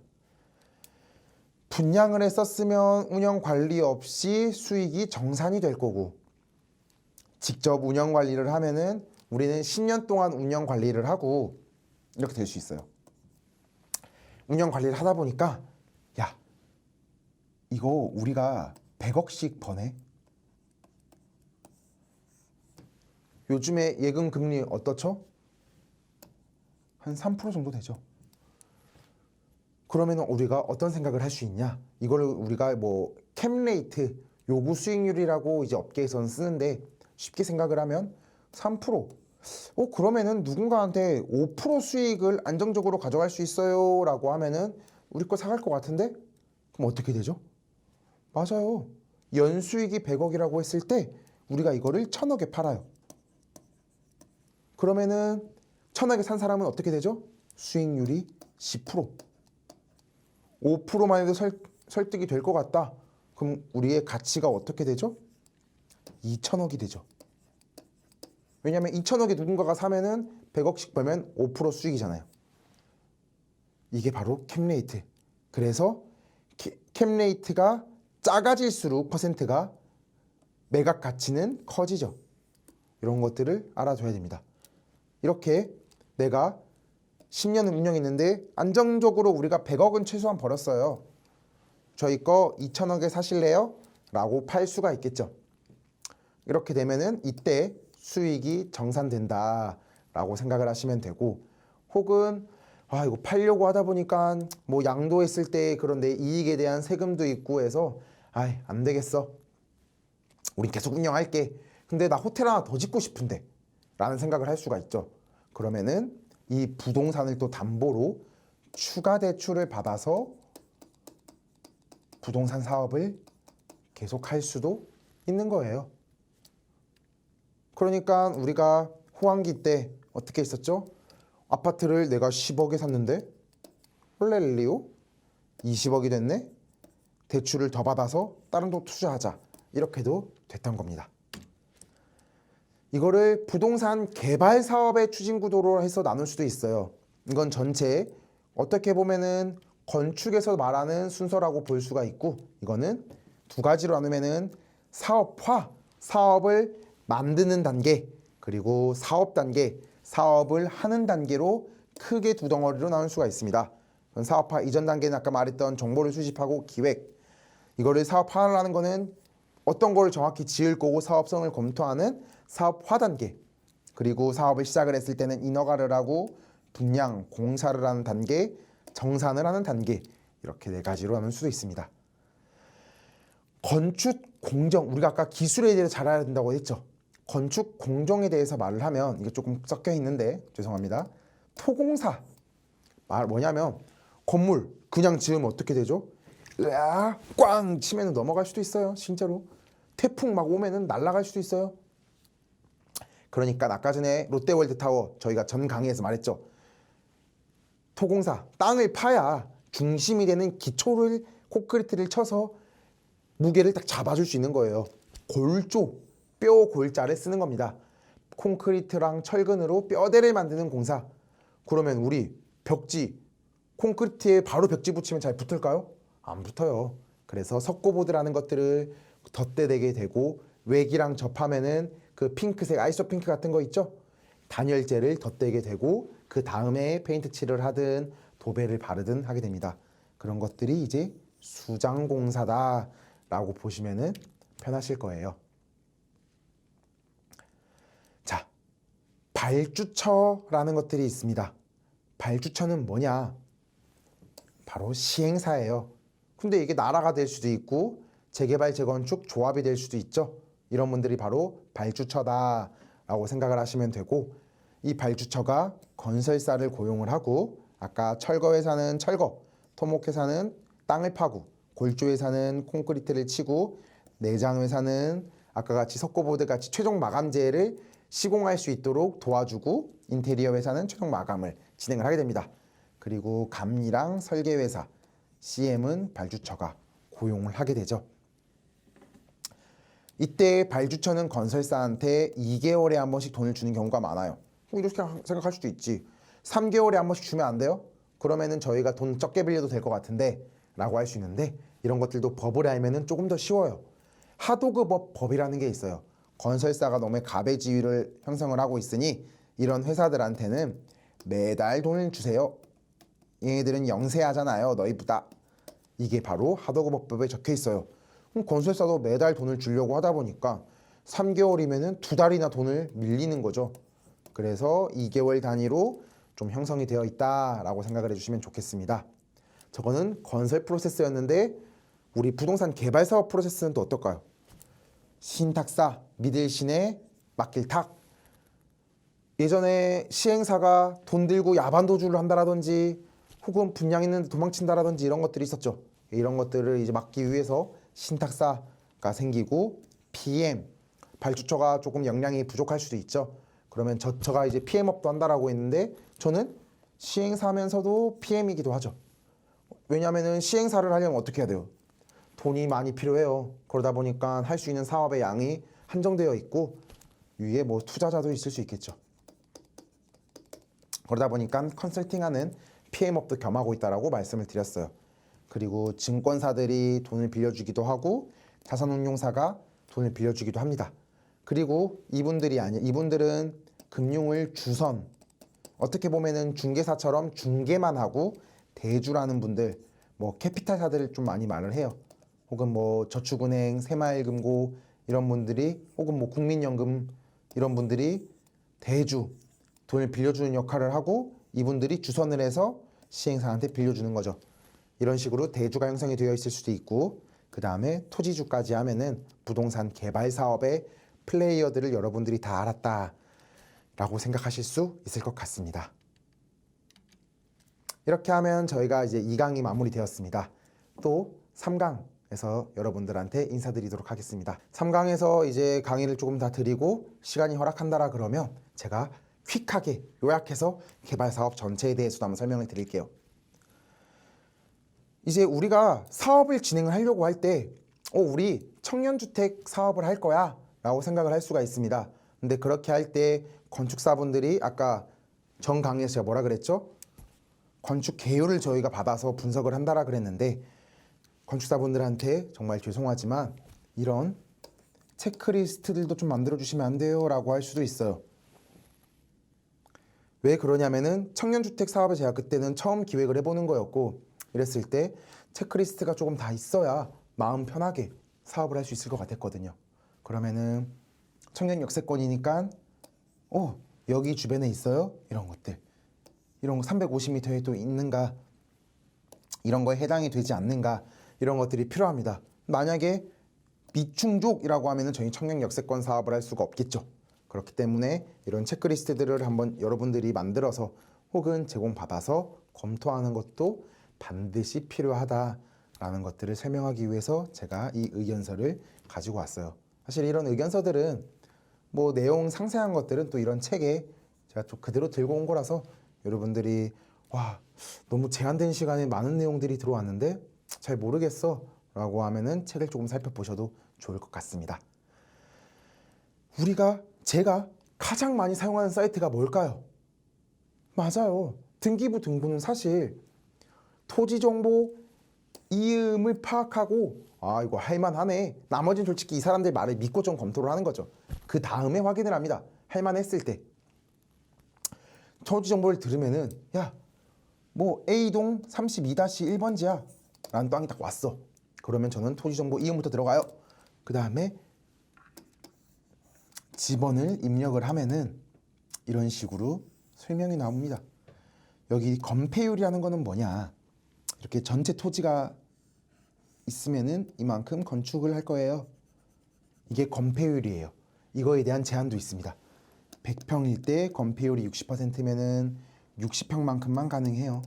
분양을 했었으면 운영 관리 없이 수익이 정산이 될 거고, 직접 운영 관리를 하면은 우리는 10년 동안 운영 관리를 하고 이렇게 될 수 있어요. 운영 관리를 하다 보니까 야, 이거 우리가 100억씩 버네. 요즘에 예금 금리 어떻죠? 한 3% 정도 되죠. 그러면 우리가 어떤 생각을 할 수 있냐? 이거를 우리가 뭐 캡레이트, 요구 수익률이라고 이제 업계에서는 쓰는데, 쉽게 생각을 하면 3%. 그러면은 누군가한테 5% 수익을 안정적으로 가져갈 수 있어요 라고 하면은 우리 거 사갈 것 같은데? 그럼 어떻게 되죠? 맞아요. 연수익이 100억이라고 했을 때 우리가 이거를 1000억에 팔아요. 그러면은 1000억에 산 사람은 어떻게 되죠? 수익률이 10%. 5%만 해도 설득이 될 것 같다. 그럼 우리의 가치가 어떻게 되죠? 2000억이 되죠. 왜냐하면 2000억에 누군가가 사면은 100억씩 벌면 5% 수익이잖아요. 이게 바로 캡레이트. 그래서 캡레이트가 작아질수록 퍼센트가 매각 가치는 커지죠. 이런 것들을 알아둬야 됩니다. 이렇게 내가 10년을 운영했는데 안정적으로 우리가 100억은 최소한 벌었어요. 저희 거 2000억에 사실래요? 라고 팔 수가 있겠죠. 이렇게 되면은 이때 수익이 정산된다 라고 생각을 하시면 되고, 혹은 이거 팔려고 하다 보니까 뭐 양도했을 때 그런 내 이익에 대한 세금도 있고 해서 안 되겠어. 우린 계속 운영할게. 근데 나 호텔 하나 더 짓고 싶은데 라는 생각을 할 수가 있죠. 그러면은 이 부동산을 또 담보로 추가 대출을 받아서 부동산 사업을 계속 할 수도 있는 거예요. 그러니까 우리가 호황기 때 어떻게 했었죠? 아파트를 내가 10억에 샀는데 헐렐리오 20억이 됐네? 대출을 더 받아서 다른 데 투자하자. 이렇게도 됐던 겁니다. 이거를 부동산 개발 사업의 추진 구도로 해서 나눌 수도 있어요. 이건 전체 어떻게 보면은 건축에서 말하는 순서라고 볼 수가 있고, 이거는 두 가지로 나누면은 사업화, 사업을 만드는 단계, 그리고 사업 단계, 사업을 하는 단계로 크게 두 덩어리로 나눌 수가 있습니다. 사업화 이전 단계는 아까 말했던 정보를 수집하고 기획, 이거를 사업화하는 거는 어떤 걸 정확히 지을 거고 사업성을 검토하는 사업화 단계, 그리고 사업을 시작을 했을 때는 인허가를 하고 분양, 공사를 하는 단계, 정산을 하는 단계, 이렇게 네 가지로 나눌 수도 있습니다. 건축 공정, 우리가 아까 기술에 대해서 잘 알아야 된다고 했죠. 건축 공정에 대해서 말을 하면 이게 조금 섞여 있는데 죄송합니다. 토공사 말 뭐냐면 건물 그냥 지으면 어떻게 되죠? 으아, 꽝 치면 넘어갈 수도 있어요. 진짜로 태풍 막 오면은 날아갈 수도 있어요. 그러니까 아까 전에 롯데월드타워 저희가 전 강의에서 말했죠. 토공사 땅을 파야 중심이 되는 기초를 콘크리트를 쳐서 무게를 딱 잡아줄 수 있는 거예요. 골조, 뼈 골자를 쓰는 겁니다. 콘크리트랑 철근으로 뼈대를 만드는 공사. 그러면 우리 벽지, 콘크리트에 바로 벽지 붙이면 잘 붙을까요? 안 붙어요. 그래서 석고보드라는 것들을 덧대되게 되고 외기랑 접하면은 그 핑크색 아이소 핑크 같은 거 있죠? 단열재를 덧대게 되고 그 다음에 페인트 칠을 하든 도배를 바르든 하게 됩니다. 그런 것들이 이제 수장공사다라고 보시면은 편하실 거예요. 자, 발주처라는 것들이 있습니다. 발주처는 뭐냐? 바로 시행사예요. 근데 이게 나라가 될 수도 있고 재개발 재건축 조합이 될 수도 있죠. 이런 분들이 바로 발주처다라고 생각을 하시면 되고, 이 발주처가 건설사를 고용을 하고 아까 철거회사는 철거, 토목회사는 땅을 파고, 골조회사는 콘크리트를 치고, 내장회사는 아까 같이 석고보드 같이 최종 마감재를 시공할 수 있도록 도와주고, 인테리어 회사는 최종 마감을 진행을 하게 됩니다. 그리고 감리랑 설계회사, CM은 발주처가 고용을 하게 되죠. 이때 발주처는 건설사한테 2개월에 한 번씩 돈을 주는 경우가 많아요. 이렇게 생각할 수도 있지. 3개월에 한 번씩 주면 안 돼요? 그러면은 저희가 돈 적게 빌려도 될 것 같은데 라고 할 수 있는데, 이런 것들도 법을 알면은 조금 더 쉬워요. 하도급법이라는 게 있어요. 건설사가 너무 가배지위를 형성을 하고 있으니 이런 회사들한테는 매달 돈을 주세요. 얘네들은 영세하잖아요. 너희보다. 이게 바로 하도급법에 적혀 있어요. 그럼 건설사도 매달 돈을 주려고 하다 보니까 3개월이면은 2달이나 돈을 밀리는 거죠. 그래서 2개월 단위로 좀 형성이 되어 있다라고 생각을 해주시면 좋겠습니다. 저거는 건설 프로세스였는데 우리 부동산 개발 사업 프로세스는 또 어떨까요? 신탁사, 믿을 신에 맡길 탁. 예전에 시행사가 돈 들고 야반 도주를 한다라든지 혹은 분양 있는데 도망친다라든지 이런 것들이 있었죠. 이런 것들을 이제 막기 위해서 신탁사가 생기고, PM, 발주처가 조금 역량이 부족할 수도 있죠. 그러면 저처가 이제 PM업도 한다라고 했는데 저는 시행사면서도 PM이기도 하죠. 왜냐하면 시행사를 하려면 어떻게 해야 돼요? 돈이 많이 필요해요. 그러다 보니까 할 수 있는 사업의 양이 한정되어 있고 위에 뭐 투자자도 있을 수 있겠죠. 그러다 보니까 컨설팅하는 PM업도 겸하고 있다라고 말씀을 드렸어요. 그리고 증권사들이 돈을 빌려주기도 하고 자산운용사가 돈을 빌려주기도 합니다. 그리고 이분들은 금융을 주선, 어떻게 보면은 중개사처럼 중개만 하고 대주라는 분들, 뭐 캐피탈사들을 좀 많이 말을 해요. 혹은 뭐 저축은행, 새마을금고 이런 분들이, 혹은 뭐 국민연금 이런 분들이 대주, 돈을 빌려주는 역할을 하고 이분들이 주선을 해서 시행사한테 빌려주는 거죠. 이런 식으로 대주가 형성이 되어 있을 수도 있고, 그 다음에 토지주까지 하면은 부동산 개발 사업의 플레이어들을 여러분들이 다 알았다라고 생각하실 수 있을 것 같습니다. 이렇게 하면 저희가 이제 2강이 마무리되었습니다. 또 3강에서 여러분들한테 인사드리도록 하겠습니다. 3강에서 이제 강의를 조금 다 드리고 시간이 허락한다라 그러면 제가 퀵하게 요약해서 개발 사업 전체에 대해서도 한번 설명을 드릴게요. 이제 우리가 사업을 진행을 하려고 할 때 우리 청년주택 사업을 할 거야 라고 생각을 할 수가 있습니다. 근데 그렇게 할 때 건축사분들이 아까 전 강의에서 제가 뭐라 그랬죠? 건축 개요를 저희가 받아서 분석을 한다라 그랬는데 건축사분들한테 정말 죄송하지만 이런 체크리스트들도 좀 만들어 주시면 안 돼요? 라고 할 수도 있어요. 왜 그러냐면은 청년주택 사업을 제가 그때는 처음 기획을 해보는 거였고 이랬을 때 체크리스트가 조금 다 있어야 마음 편하게 사업을 할 수 있을 것 같았거든요. 그러면은 청년 역세권이니까 여기 주변에 있어요? 이런 것들. 이런 거 350m에 또 있는가? 이런 거에 해당이 되지 않는가? 이런 것들이 필요합니다. 만약에 미충족이라고 하면은 저희 청년 역세권 사업을 할 수가 없겠죠. 그렇기 때문에 이런 체크리스트들을 한번 여러분들이 만들어서 혹은 제공받아서 검토하는 것도 반드시 필요하다라는 것들을 설명하기 위해서 제가 이 의견서를 가지고 왔어요. 사실 이런 의견서들은 뭐 내용 상세한 것들은 또 이런 책에 제가 또 그대로 들고 온 거라서 여러분들이 와 너무 제한된 시간에 많은 내용들이 들어왔는데 잘 모르겠어 라고 하면은 책을 조금 살펴보셔도 좋을 것 같습니다. 제가 가장 많이 사용하는 사이트가 뭘까요? 맞아요. 등기부 등본은 사실 토지 정보 이음을 파악하고 이거 할만하네. 나머지는 솔직히 이 사람들 말을 믿고 좀 검토를 하는 거죠. 그 다음에 확인을 합니다. 할만했을 때. 토지 정보를 들으면은 뭐 A동 32-1번지야 라는 땅이 딱 왔어. 그러면 저는 토지 정보 이음부터 들어가요. 그 다음에 지번을 입력을 하면은 이런 식으로 설명이 나옵니다. 여기 건폐율이라는 거는 뭐냐? 이렇게 전체 토지가 있으면은 이만큼 건축을 할 거예요. 이게 건폐율이에요. 이거에 대한 제한도 있습니다. 100평일 때 건폐율이 60%면은 60평만큼만 가능해요.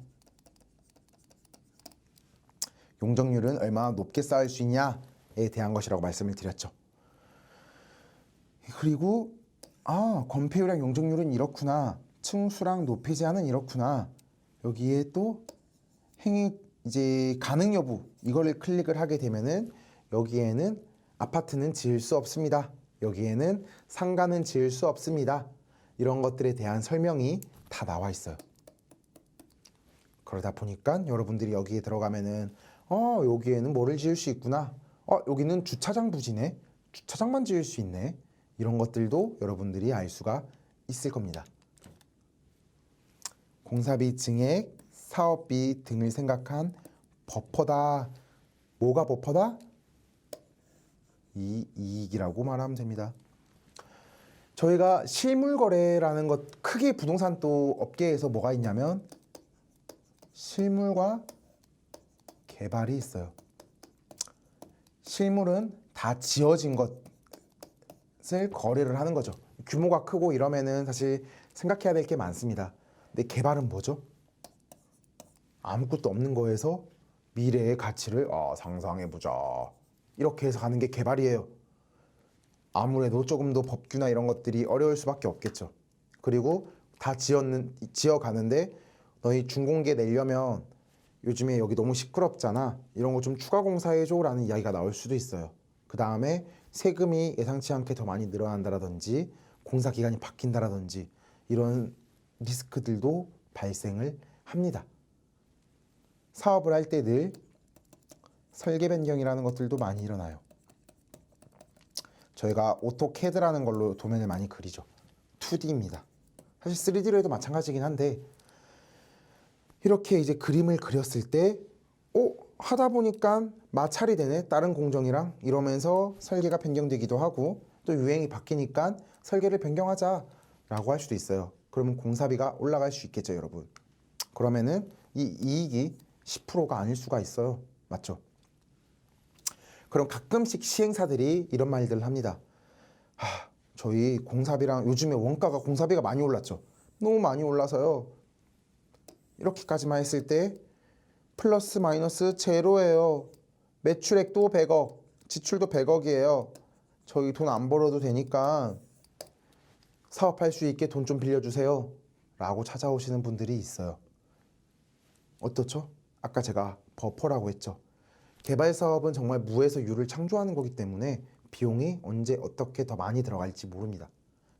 용적률은 얼마나 높게 쌓을 수 있냐에 대한 것이라고 말씀을 드렸죠. 그리고 건폐율이랑 용적률은 이렇구나. 층수랑 높이 제한은 이렇구나. 여기에 또 행위 이제 가능 여부 이거를 클릭을 하게 되면은 여기에는 아파트는 지을 수 없습니다. 여기에는 상가는 지을 수 없습니다. 이런 것들에 대한 설명이 다 나와 있어요. 그러다 보니까 여러분들이 여기에 들어가면은 여기에는 뭐를 지을 수 있구나. 여기는 주차장 부지네. 주차장만 지을 수 있네. 이런 것들도 여러분들이 알 수가 있을 겁니다. 공사비 증액, 사업비 등을 생각한 버퍼다. 뭐가 버퍼다? 이 이익이라고 말하면 됩니다. 저희가 실물 거래라는 것 크게 부동산 또 업계에서 뭐가 있냐면 실물과 개발이 있어요. 실물은 다 지어진 것을 거래를 하는 거죠. 규모가 크고 이러면은 사실 생각해야 될 게 많습니다. 근데 개발은 뭐죠? 아무것도 없는 거에서 미래의 가치를 상상해보자. 이렇게 해서 가는 게 개발이에요. 아무래도 조금 더 법규나 이런 것들이 어려울 수밖에 없겠죠. 그리고 다 지어가는데 너희 준공계 내려면 요즘에 여기 너무 시끄럽잖아. 이런 거 좀 추가 공사해줘 라는 이야기가 나올 수도 있어요. 그 다음에 세금이 예상치 않게 더 많이 늘어난다라든지 공사 기간이 바뀐다라든지 이런 리스크들도 발생을 합니다. 사업을 할 때 늘 설계 변경이라는 것들도 많이 일어나요. 저희가 오토캐드라는 걸로 도면을 많이 그리죠. 2D입니다. 사실 3D로 해도 마찬가지긴 한데 이렇게 이제 그림을 그렸을 때 하다 보니까 마찰이 되네. 다른 공정이랑 이러면서 설계가 변경되기도 하고 또 유행이 바뀌니까 설계를 변경하자라고 할 수도 있어요. 그러면 공사비가 올라갈 수 있겠죠, 여러분. 그러면은 이 이익이 10%가 아닐 수가 있어요. 맞죠? 그럼 가끔씩 시행사들이 이런 말들을 합니다. 저희 공사비랑 요즘에 원가가 공사비가 많이 올랐죠. 너무 많이 올라서요. 이렇게까지만 했을 때 플러스 마이너스 제로예요. 매출액도 100억, 지출도 100억이에요. 저희 돈 안 벌어도 되니까 사업할 수 있게 돈 좀 빌려주세요. 라고 찾아오시는 분들이 있어요. 어떻죠? 아까 제가 버퍼라고 했죠. 개발 사업은 정말 무에서 유를 창조하는 거기 때문에 비용이 언제 어떻게 더 많이 들어갈지 모릅니다.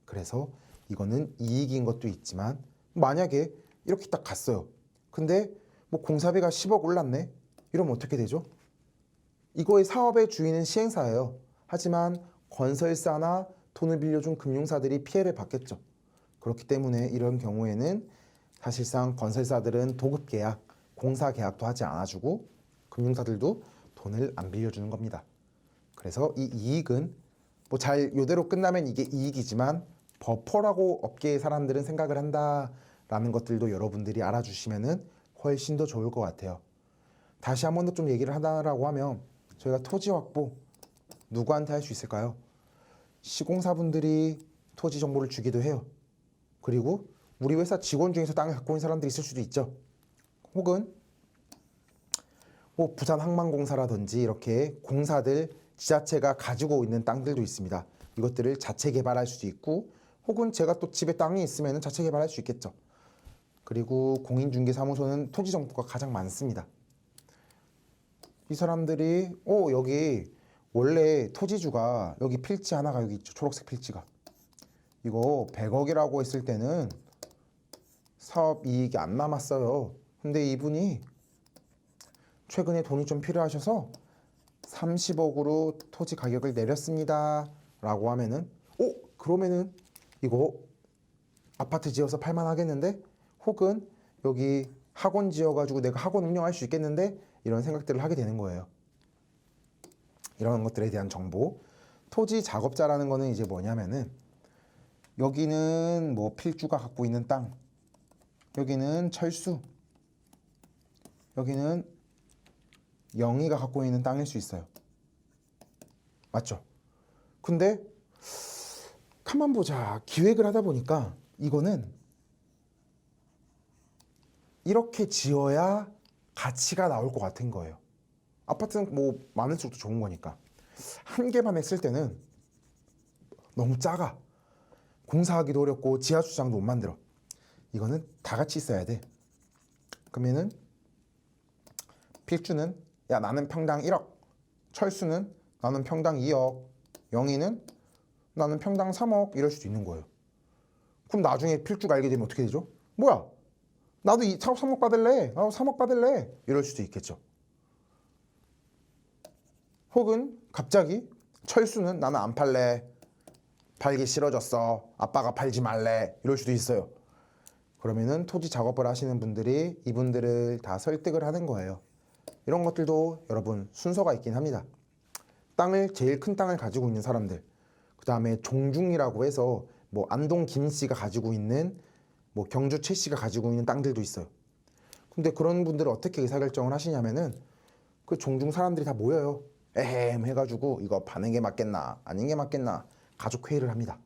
그래서 이거는 이익인 것도 있지만 만약에 이렇게 딱 갔어요. 근데 뭐 공사비가 10억 올랐네? 이러면 어떻게 되죠? 이거의 사업의 주인은 시행사예요. 하지만 건설사나 돈을 빌려준 금융사들이 피해를 받겠죠. 그렇기 때문에 이런 경우에는 사실상 건설사들은 도급 계약, 공사 계약도 하지 않아주고 금융사들도 돈을 안 빌려주는 겁니다. 그래서 이 이익은 뭐 잘 요대로 끝나면 이게 이익이지만 버퍼라고 업계의 사람들은 생각을 한다라는 것들도 여러분들이 알아주시면은 훨씬 더 좋을 것 같아요. 다시 한 번 더 좀 얘기를 하다라고 하면 저희가 토지 확보 누구한테 할 수 있을까요? 시공사분들이 토지 정보를 주기도 해요. 그리고 우리 회사 직원 중에서 땅을 갖고 있는 사람들이 있을 수도 있죠. 혹은 뭐 부산 항만공사라든지 이렇게 공사들 지자체가 가지고 있는 땅들도 있습니다. 이것들을 자체 개발할 수도 있고 혹은 제가 또 집에 땅이 있으면 자체 개발할 수 있겠죠. 그리고 공인중개사무소는 토지 정보가 가장 많습니다. 이 사람들이 여기 원래 토지주가 여기 필지 하나가 여기 있죠. 초록색 필지가. 이거 100억이라고 했을 때는 사업 이익이 안 남았어요. 근데 이분이 최근에 돈이 좀 필요하셔서 30억으로 토지 가격을 내렸습니다. 라고 하면은 그러면은 이거 아파트 지어서 팔만 하겠는데? 혹은 여기 학원 지어가지고 내가 학원 운영할 수 있겠는데? 이런 생각들을 하게 되는 거예요. 이런 것들에 대한 정보. 토지 작업자라는 거는 이제 뭐냐면은 여기는 뭐 필주가 갖고 있는 땅, 여기는 철수, 여기는 영희가 갖고 있는 땅일 수 있어요. 맞죠? 근데 가만 보자. 기획을 하다 보니까 이거는 이렇게 지어야 가치가 나올 것 같은 거예요. 아파트는 뭐 많을수록 좋은 거니까. 한 개만 했을 때는 너무 작아. 공사하기도 어렵고 지하주차장도 못 만들어. 이거는 다 같이 있어야 돼. 그러면은 필주는 야 나는 평당 1억, 철수는 나는 평당 2억, 영희는 나는 평당 3억 이럴 수도 있는 거예요. 그럼 나중에 필주가 알게 되면 어떻게 되죠? 뭐야? 나도 3억 받을래. 나도 3억 받을래. 이럴 수도 있겠죠. 혹은 갑자기 철수는 나는 안 팔래. 팔기 싫어졌어. 아빠가 팔지 말래. 이럴 수도 있어요. 그러면은 토지 작업을 하시는 분들이 이분들을 다 설득을 하는 거예요. 이런 것들도 여러분 순서가 있긴 합니다. 제일 큰 땅을 가지고 있는 사람들, 그 다음에 종중이라고 해서 뭐 안동 김 씨가 가지고 있는 뭐 경주 최 씨가 가지고 있는 땅들도 있어요. 근데 그런 분들은 어떻게 의사결정을 하시냐면은 그 종중 사람들이 다 모여요. 에헴 해가지고 이거 파는 게 맞겠나 아닌 게 맞겠나 가족회의를 합니다.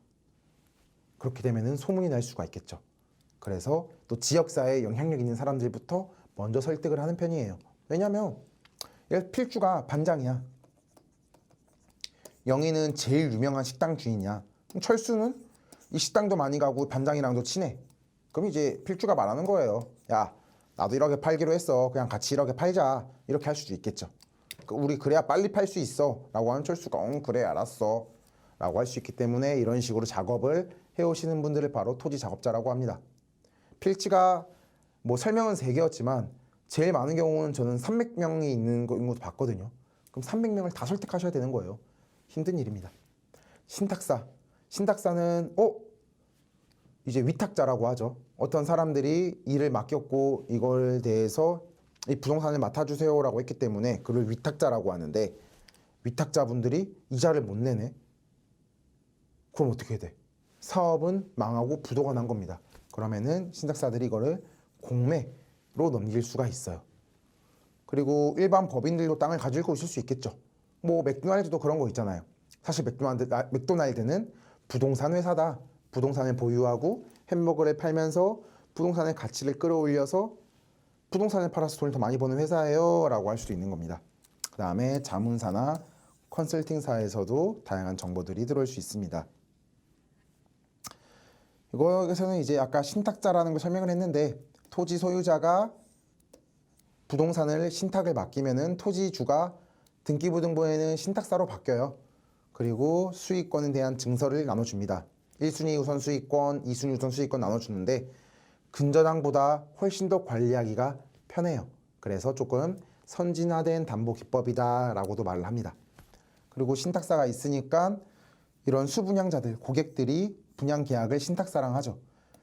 그렇게 되면은 소문이 날 수가 있겠죠. 그래서 또 지역사회에 영향력 있는 사람들부터 먼저 설득을 하는 편이에요. 왜냐면 필주가 반장이야. 영희는 제일 유명한 식당 주인이야. 철수는 이 식당도 많이 가고 반장이랑도 친해. 그럼 이제 필주가 말하는 거예요. 야, 나도 1억에 팔기로 했어. 그냥 같이 1억에 팔자. 이렇게 할 수도 있겠죠. 우리 그래야 빨리 팔 수 있어. 라고 하는 철수가 그래 알았어. 라고 할 수 있기 때문에 이런 식으로 작업을 해오시는 분들을 바로 토지 작업자라고 합니다. 필지가 뭐 설명은 3개였지만 제일 많은 경우는 저는 300명이 있는 것도 봤거든요. 그럼 300명을 다 설득하셔야 되는 거예요. 힘든 일입니다. 신탁사는 이제 위탁자라고 하죠. 어떤 사람들이 일을 맡겼고 이걸 대해서 이 부동산을 맡아주세요 라고 했기 때문에 그를 위탁자라고 하는데 위탁자분들이 이자를 못 내네. 그럼 어떻게 해야 돼? 사업은 망하고 부도가 난 겁니다. 그러면은 신탁사들이 이거를 공매로 넘길 수가 있어요. 그리고 일반 법인들도 땅을 가지고 있을 수 있겠죠. 뭐 맥도날드도 그런 거 있잖아요. 사실 맥도날드는 부동산 회사다. 부동산을 보유하고 햄버거를 팔면서 부동산의 가치를 끌어올려서 부동산을 팔아서 돈을 더 많이 버는 회사예요 라고 할 수도 있는 겁니다. 그 다음에 자문사나 컨설팅사에서도 다양한 정보들이 들어올 수 있습니다. 이거에서는 이제 아까 신탁자라는 걸 설명을 했는데 토지 소유자가 부동산을 신탁을 맡기면은 토지주가 등기부등본에는 신탁사로 바뀌어요. 그리고 수익권에 대한 증서를 나눠줍니다. 1순위 우선 수익권, 2순위 우선 수익권 나눠주는데 근저당보다 훨씬 더 관리하기가 편해요. 그래서 조금 선진화된 담보 기법이다라고도 말을 합니다. 그리고 신탁사가 있으니까 이런 수분양자들, 고객들이 분양 계약을 신탁사랑 하죠.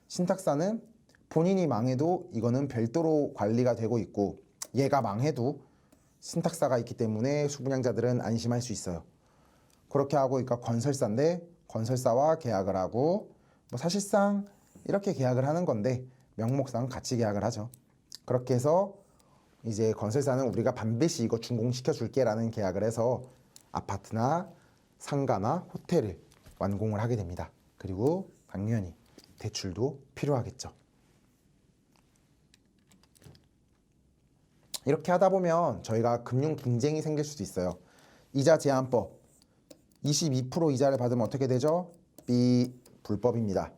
신탁사는 본인이 망해도 이거는 별도로 관리가 되고 있고 얘가 망해도 신탁사가 있기 때문에 수분양자들은 안심할 수 있어요. 그렇게 하고 그러니까 건설사인데 건설사와 계약을 하고 뭐 사실상 이렇게 계약을 하는 건데 명목상 같이 계약을 하죠. 그렇게 해서 이제 건설사는 우리가 반드시 이거 준공시켜 줄게라는 계약을 해서 아파트나 상가나 호텔을 완공을 하게 됩니다. 그리고 당연히 대출도 필요하겠죠. 이렇게 하다 보면 저희가 금융 분쟁이 생길 수도 있어요. 이자 제한법 22% 이자를 받으면 어떻게 되죠? 불법입니다.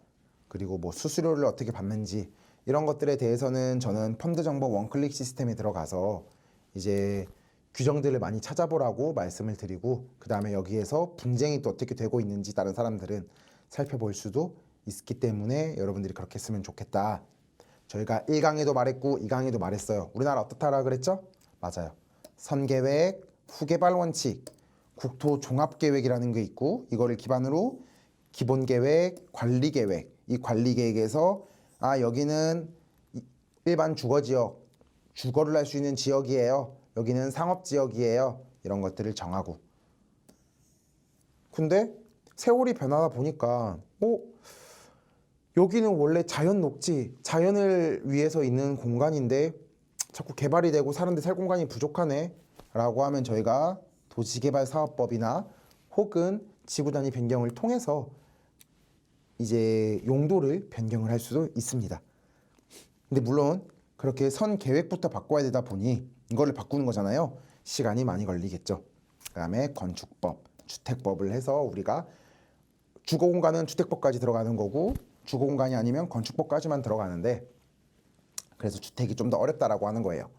그리고 뭐 수수료를 어떻게 받는지 이런 것들에 대해서는 저는 펀드 정보 원클릭 시스템에 들어가서 이제 규정들을 많이 찾아보라고 말씀을 드리고 그 다음에 여기에서 분쟁이 또 어떻게 되고 있는지 다른 사람들은 살펴볼 수도 있기 때문에 여러분들이 그렇게 했으면 좋겠다. 저희가 1강에도 말했고 2강에도 말했어요. 우리나라 어떻다라 그랬죠? 맞아요. 선계획, 후개발 원칙, 국토종합계획이라는 게 있고 이거를 기반으로 기본계획, 관리계획 이 관리계획에서 여기는 일반 주거지역, 주거를 할 수 있는 지역이에요. 여기는 상업지역이에요. 이런 것들을 정하고 근데 세월이 변하다 보니까 여기는 원래 자연 녹지, 자연을 위해서 있는 공간인데 자꾸 개발이 되고 사람들 살 공간이 부족하네 라고 하면 저희가 도시개발사업법이나 혹은 지구단위 변경을 통해서 이제 용도를 변경을 할 수도 있습니다. 근데 물론 그렇게 선 계획부터 바꿔야 되다 보니 이거를 바꾸는 거잖아요. 시간이 많이 걸리겠죠. 그 다음에 건축법, 주택법을 해서 우리가 주거공간은 주택법까지 들어가는 거고 주거공간이 아니면 건축법까지만 들어가는데 그래서 주택이 좀 더 어렵다라고 하는 거예요.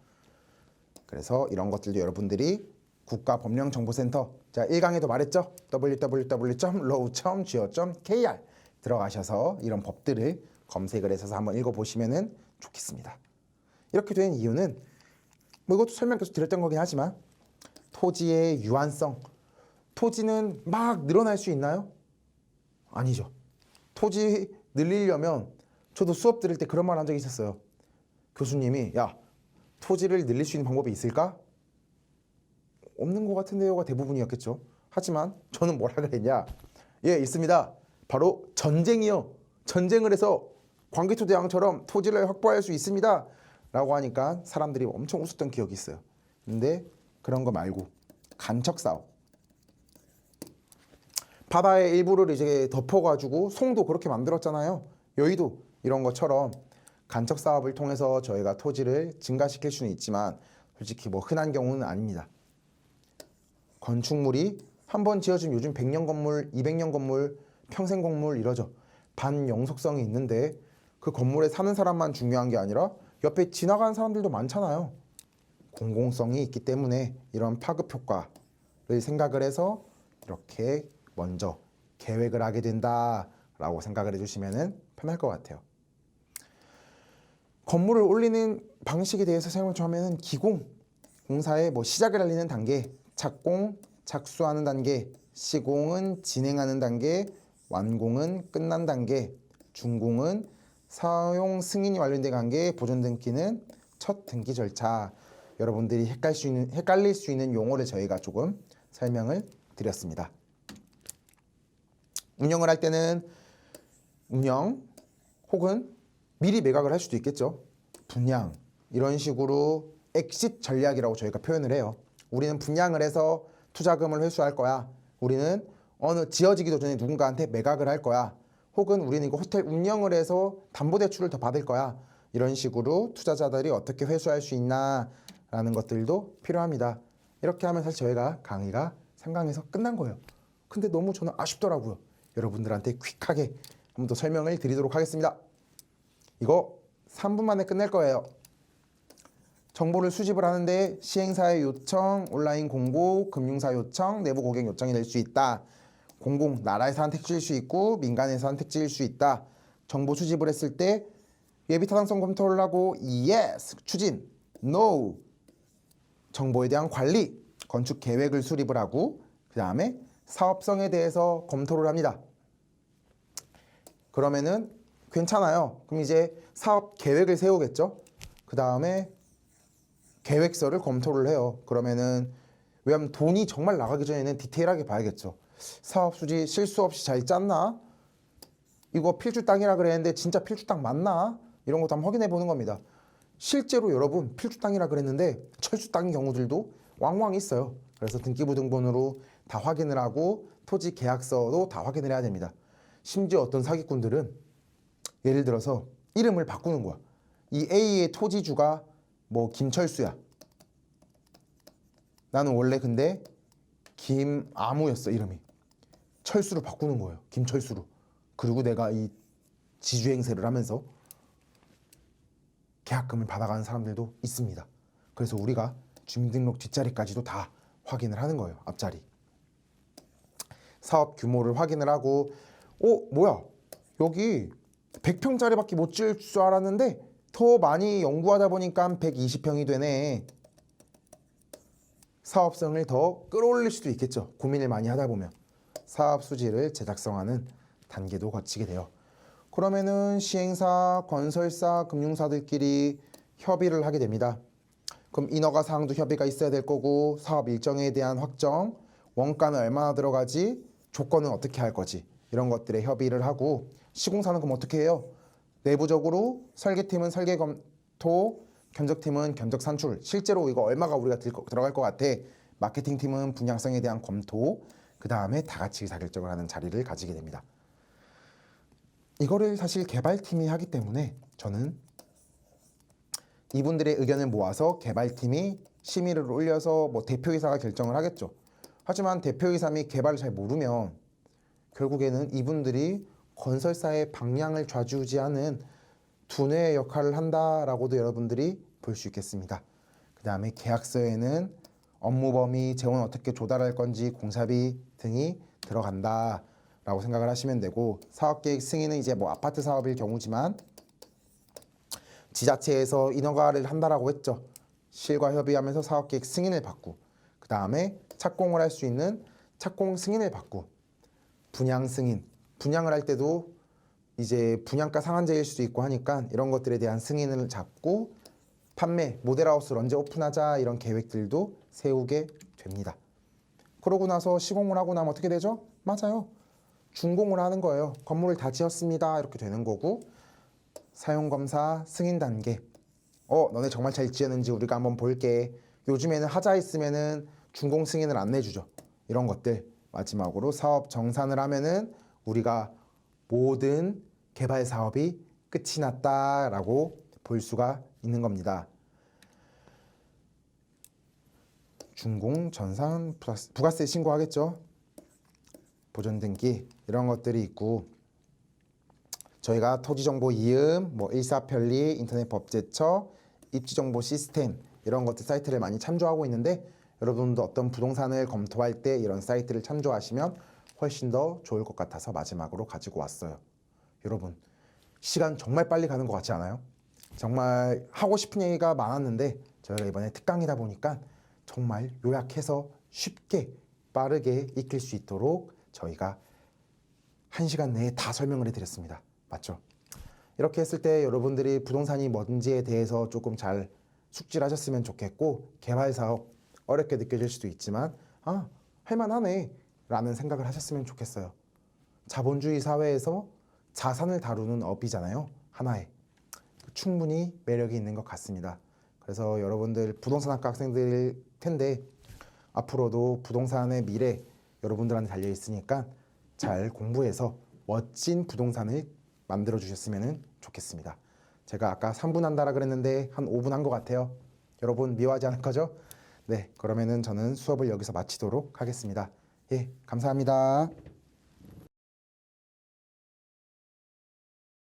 그래서 이런 것들도 여러분들이 국가법령정보센터 자 1강에도 말했죠. www.law.go.kr 들어가셔서 이런 법들을 검색을 해서 한번 읽어보시면 좋겠습니다. 이렇게 된 이유는 뭐 이것도 설명 계속 드렸던 거긴 하지만 토지의 유한성 토지는 막 늘어날 수 있나요? 아니죠. 토지 늘리려면 저도 수업 들을 때 그런 말 한 적이 있었어요. 교수님이 야 토지를 늘릴 수 있는 방법이 있을까? 없는 것 같은데요가 대부분이었겠죠. 하지만 저는 뭐라 그랬냐? 예 있습니다. 바로 전쟁이요. 전쟁을 해서 광개토대왕처럼 토지를 확보할 수 있습니다. 라고 하니까 사람들이 엄청 웃었던 기억이 있어요. 근데 그런 거 말고 간척사업 바다의 일부를 이제 덮어가지고 송도 그렇게 만들었잖아요. 여의도 이런 것처럼 간척 사업을 통해서 저희가 토지를 증가시킬 수는 있지만 솔직히 뭐 흔한 경우는 아닙니다. 건축물이 한 번 지어진 요즘 100년 건물, 200년 건물, 평생 건물 이러죠. 반영속성이 있는데 그 건물에 사는 사람만 중요한 게 아니라 옆에 지나가는 사람들도 많잖아요. 공공성이 있기 때문에 이런 파급 효과를 생각을 해서 이렇게 먼저 계획을 하게 된다라고 생각을 해주시면 편할 것 같아요. 건물을 올리는 방식에 대해서 설명을 좀 하면은 기공, 공사의 뭐 시작을 알리는 단계, 착공, 착수하는 단계, 시공은 진행하는 단계, 완공은 끝난 단계, 준공은 사용 승인이 완료된 단계, 보존 등기는 첫 등기 절차. 여러분들이 헷갈릴 수 있는 용어를 저희가 조금 설명을 드렸습니다. 운영을 할 때는 운영 혹은 미리 매각을 할 수도 있겠죠. 분양 이런 식으로 엑싯 전략이라고 저희가 표현을 해요. 우리는 분양을 해서 투자금을 회수할 거야. 우리는 어느 지어지기도 전에 누군가한테 매각을 할 거야. 혹은 우리는 이거 호텔 운영을 해서 담보대출을 더 받을 거야. 이런 식으로 투자자들이 어떻게 회수할 수 있나 라는 것들도 필요합니다. 이렇게 하면 사실 저희가 강의가 3강에서 끝난 거예요. 근데 너무 저는 아쉽더라고요. 여러분들한테 퀵하게 한 번 더 설명을 드리도록 하겠습니다. 이거 3분 만에 끝낼 거예요. 정보를 수집을 하는데 시행사의 요청, 온라인 공고, 금융사 요청, 내부 고객 요청이 될 수 있다. 공공, 나라에서 한 택지일 수 있고 민간에서 한 택지일 수 있다. 정보 수집을 했을 때 예비 타당성 검토를 하고 yes, 추진, no, 정보에 대한 관리, 건축 계획을 수립을 하고 그 다음에 사업성에 대해서 검토를 합니다. 그러면은 괜찮아요. 그럼 이제 사업 계획을 세우겠죠. 그 다음에 계획서를 검토를 해요. 그러면은 왜냐면 돈이 정말 나가기 전에는 디테일하게 봐야겠죠. 사업 수지 실수 없이 잘 짰나? 이거 필주 땅이라 그랬는데 진짜 필주 땅 맞나? 이런 것도 한번 확인해 보는 겁니다. 실제로 여러분 필주 땅이라 그랬는데 철수 땅인 경우들도 왕왕 있어요. 그래서 등기부등본으로 다 확인을 하고 토지 계약서도 다 확인을 해야 됩니다. 심지어 어떤 사기꾼들은 예를 들어서 이름을 바꾸는 거야. 이 A의 토지주가 뭐 김철수야. 나는 원래 근데 김아무였어 이름이. 철수로 바꾸는 거예요. 김철수로. 그리고 내가 이 지주행세를 하면서 계약금을 받아가는 사람들도 있습니다. 그래서 우리가 주민등록 뒷자리까지도 다 확인을 하는 거예요. 앞자리. 사업 규모를 확인을 하고 뭐야 여기 100평짜리밖에 못 지을 줄 알았는데 더 많이 연구하다 보니까 120평이 되네. 사업성을 더 끌어올릴 수도 있겠죠. 고민을 많이 하다 보면. 사업 수지를 제작성하는 단계도 거치게 돼요. 그러면은 시행사, 건설사, 금융사들끼리 협의를 하게 됩니다. 그럼 인허가 사항도 협의가 있어야 될 거고 사업 일정에 대한 확정, 원가는 얼마나 들어가지, 조건은 어떻게 할 거지 이런 것들에 협의를 하고 시공사는 그럼 어떻게 해요? 내부적으로 설계팀은 설계 검토, 견적팀은 견적 산출, 실제로 이거 얼마가 우리가 들어갈 것 같아. 마케팅팀은 분양성에 대한 검토, 그 다음에 다 같이 의사결정을 하는 자리를 가지게 됩니다. 이거를 사실 개발팀이 하기 때문에 저는 이분들의 의견을 모아서 개발팀이 심의를 올려서 뭐 대표이사가 결정을 하겠죠. 하지만 대표이사 및 개발을 잘 모르면 결국에는 이분들이 건설사의 방향을 좌지우지하는 두뇌의 역할을 한다라고도 여러분들이 볼 수 있겠습니다. 그 다음에 계약서에는 업무 범위, 재원 어떻게 조달할 건지, 공사비 등이 들어간다라고 생각을 하시면 되고 사업계획 승인은 이제 뭐 아파트 사업일 경우지만 지자체에서 인허가를 한다라고 했죠. 실과 협의하면서 사업계획 승인을 받고 그 다음에 착공을 할 수 있는 착공 승인을 받고 분양 승인, 분양을 할 때도 이제 분양가 상한제일 수도 있고 하니까 이런 것들에 대한 승인을 잡고 판매, 모델하우스를 언제 오픈하자 이런 계획들도 세우게 됩니다. 그러고 나서 시공을 하고 나면 어떻게 되죠? 맞아요. 준공을 하는 거예요. 건물을 다 지었습니다. 이렇게 되는 거고 사용검사 승인 단계. 너네 정말 잘 지었는지 우리가 한번 볼게. 요즘에는 하자 있으면은 준공 승인을 안 내주죠. 이런 것들. 마지막으로 사업 정산을 하면은 우리가 모든 개발 사업이 끝이 났다라고 볼 수가 있는 겁니다. 준공, 전산, 부가세 신고하겠죠. 보존 등기 이런 것들이 있고 저희가 토지정보 이음, 뭐 일사편리, 인터넷 법제처, 입지정보 시스템 이런 것들 사이트를 많이 참조하고 있는데 여러분도 어떤 부동산을 검토할 때 이런 사이트를 참조하시면 훨씬 더 좋을 것 같아서 마지막으로 가지고 왔어요. 여러분 시간 정말 빨리 가는 것 같지 않아요? 정말 하고 싶은 얘기가 많았는데 저희가 이번에 특강이다 보니까 정말 요약해서 쉽게 빠르게 익힐 수 있도록 저희가 1시간 내에 다 설명을 해드렸습니다. 맞죠? 이렇게 했을 때 여러분들이 부동산이 뭔지에 대해서 조금 잘 숙지를 하셨으면 좋겠고 개발사업 어렵게 느껴질 수도 있지만 할만하네 라는 생각을 하셨으면 좋겠어요. 자본주의 사회에서 자산을 다루는 업이잖아요. 하나의. 충분히 매력이 있는 것 같습니다. 그래서 여러분들 부동산학과 학생들일 텐데 앞으로도 부동산의 미래 여러분들한테 달려 있으니까 잘 공부해서 멋진 부동산을 만들어 주셨으면 좋겠습니다. 제가 아까 3분 한다라 그랬는데 한 5분 한 것 같아요. 여러분 미워하지 않을 거죠? 네, 그러면은 저는 수업을 여기서 마치도록 하겠습니다. 예, 감사합니다.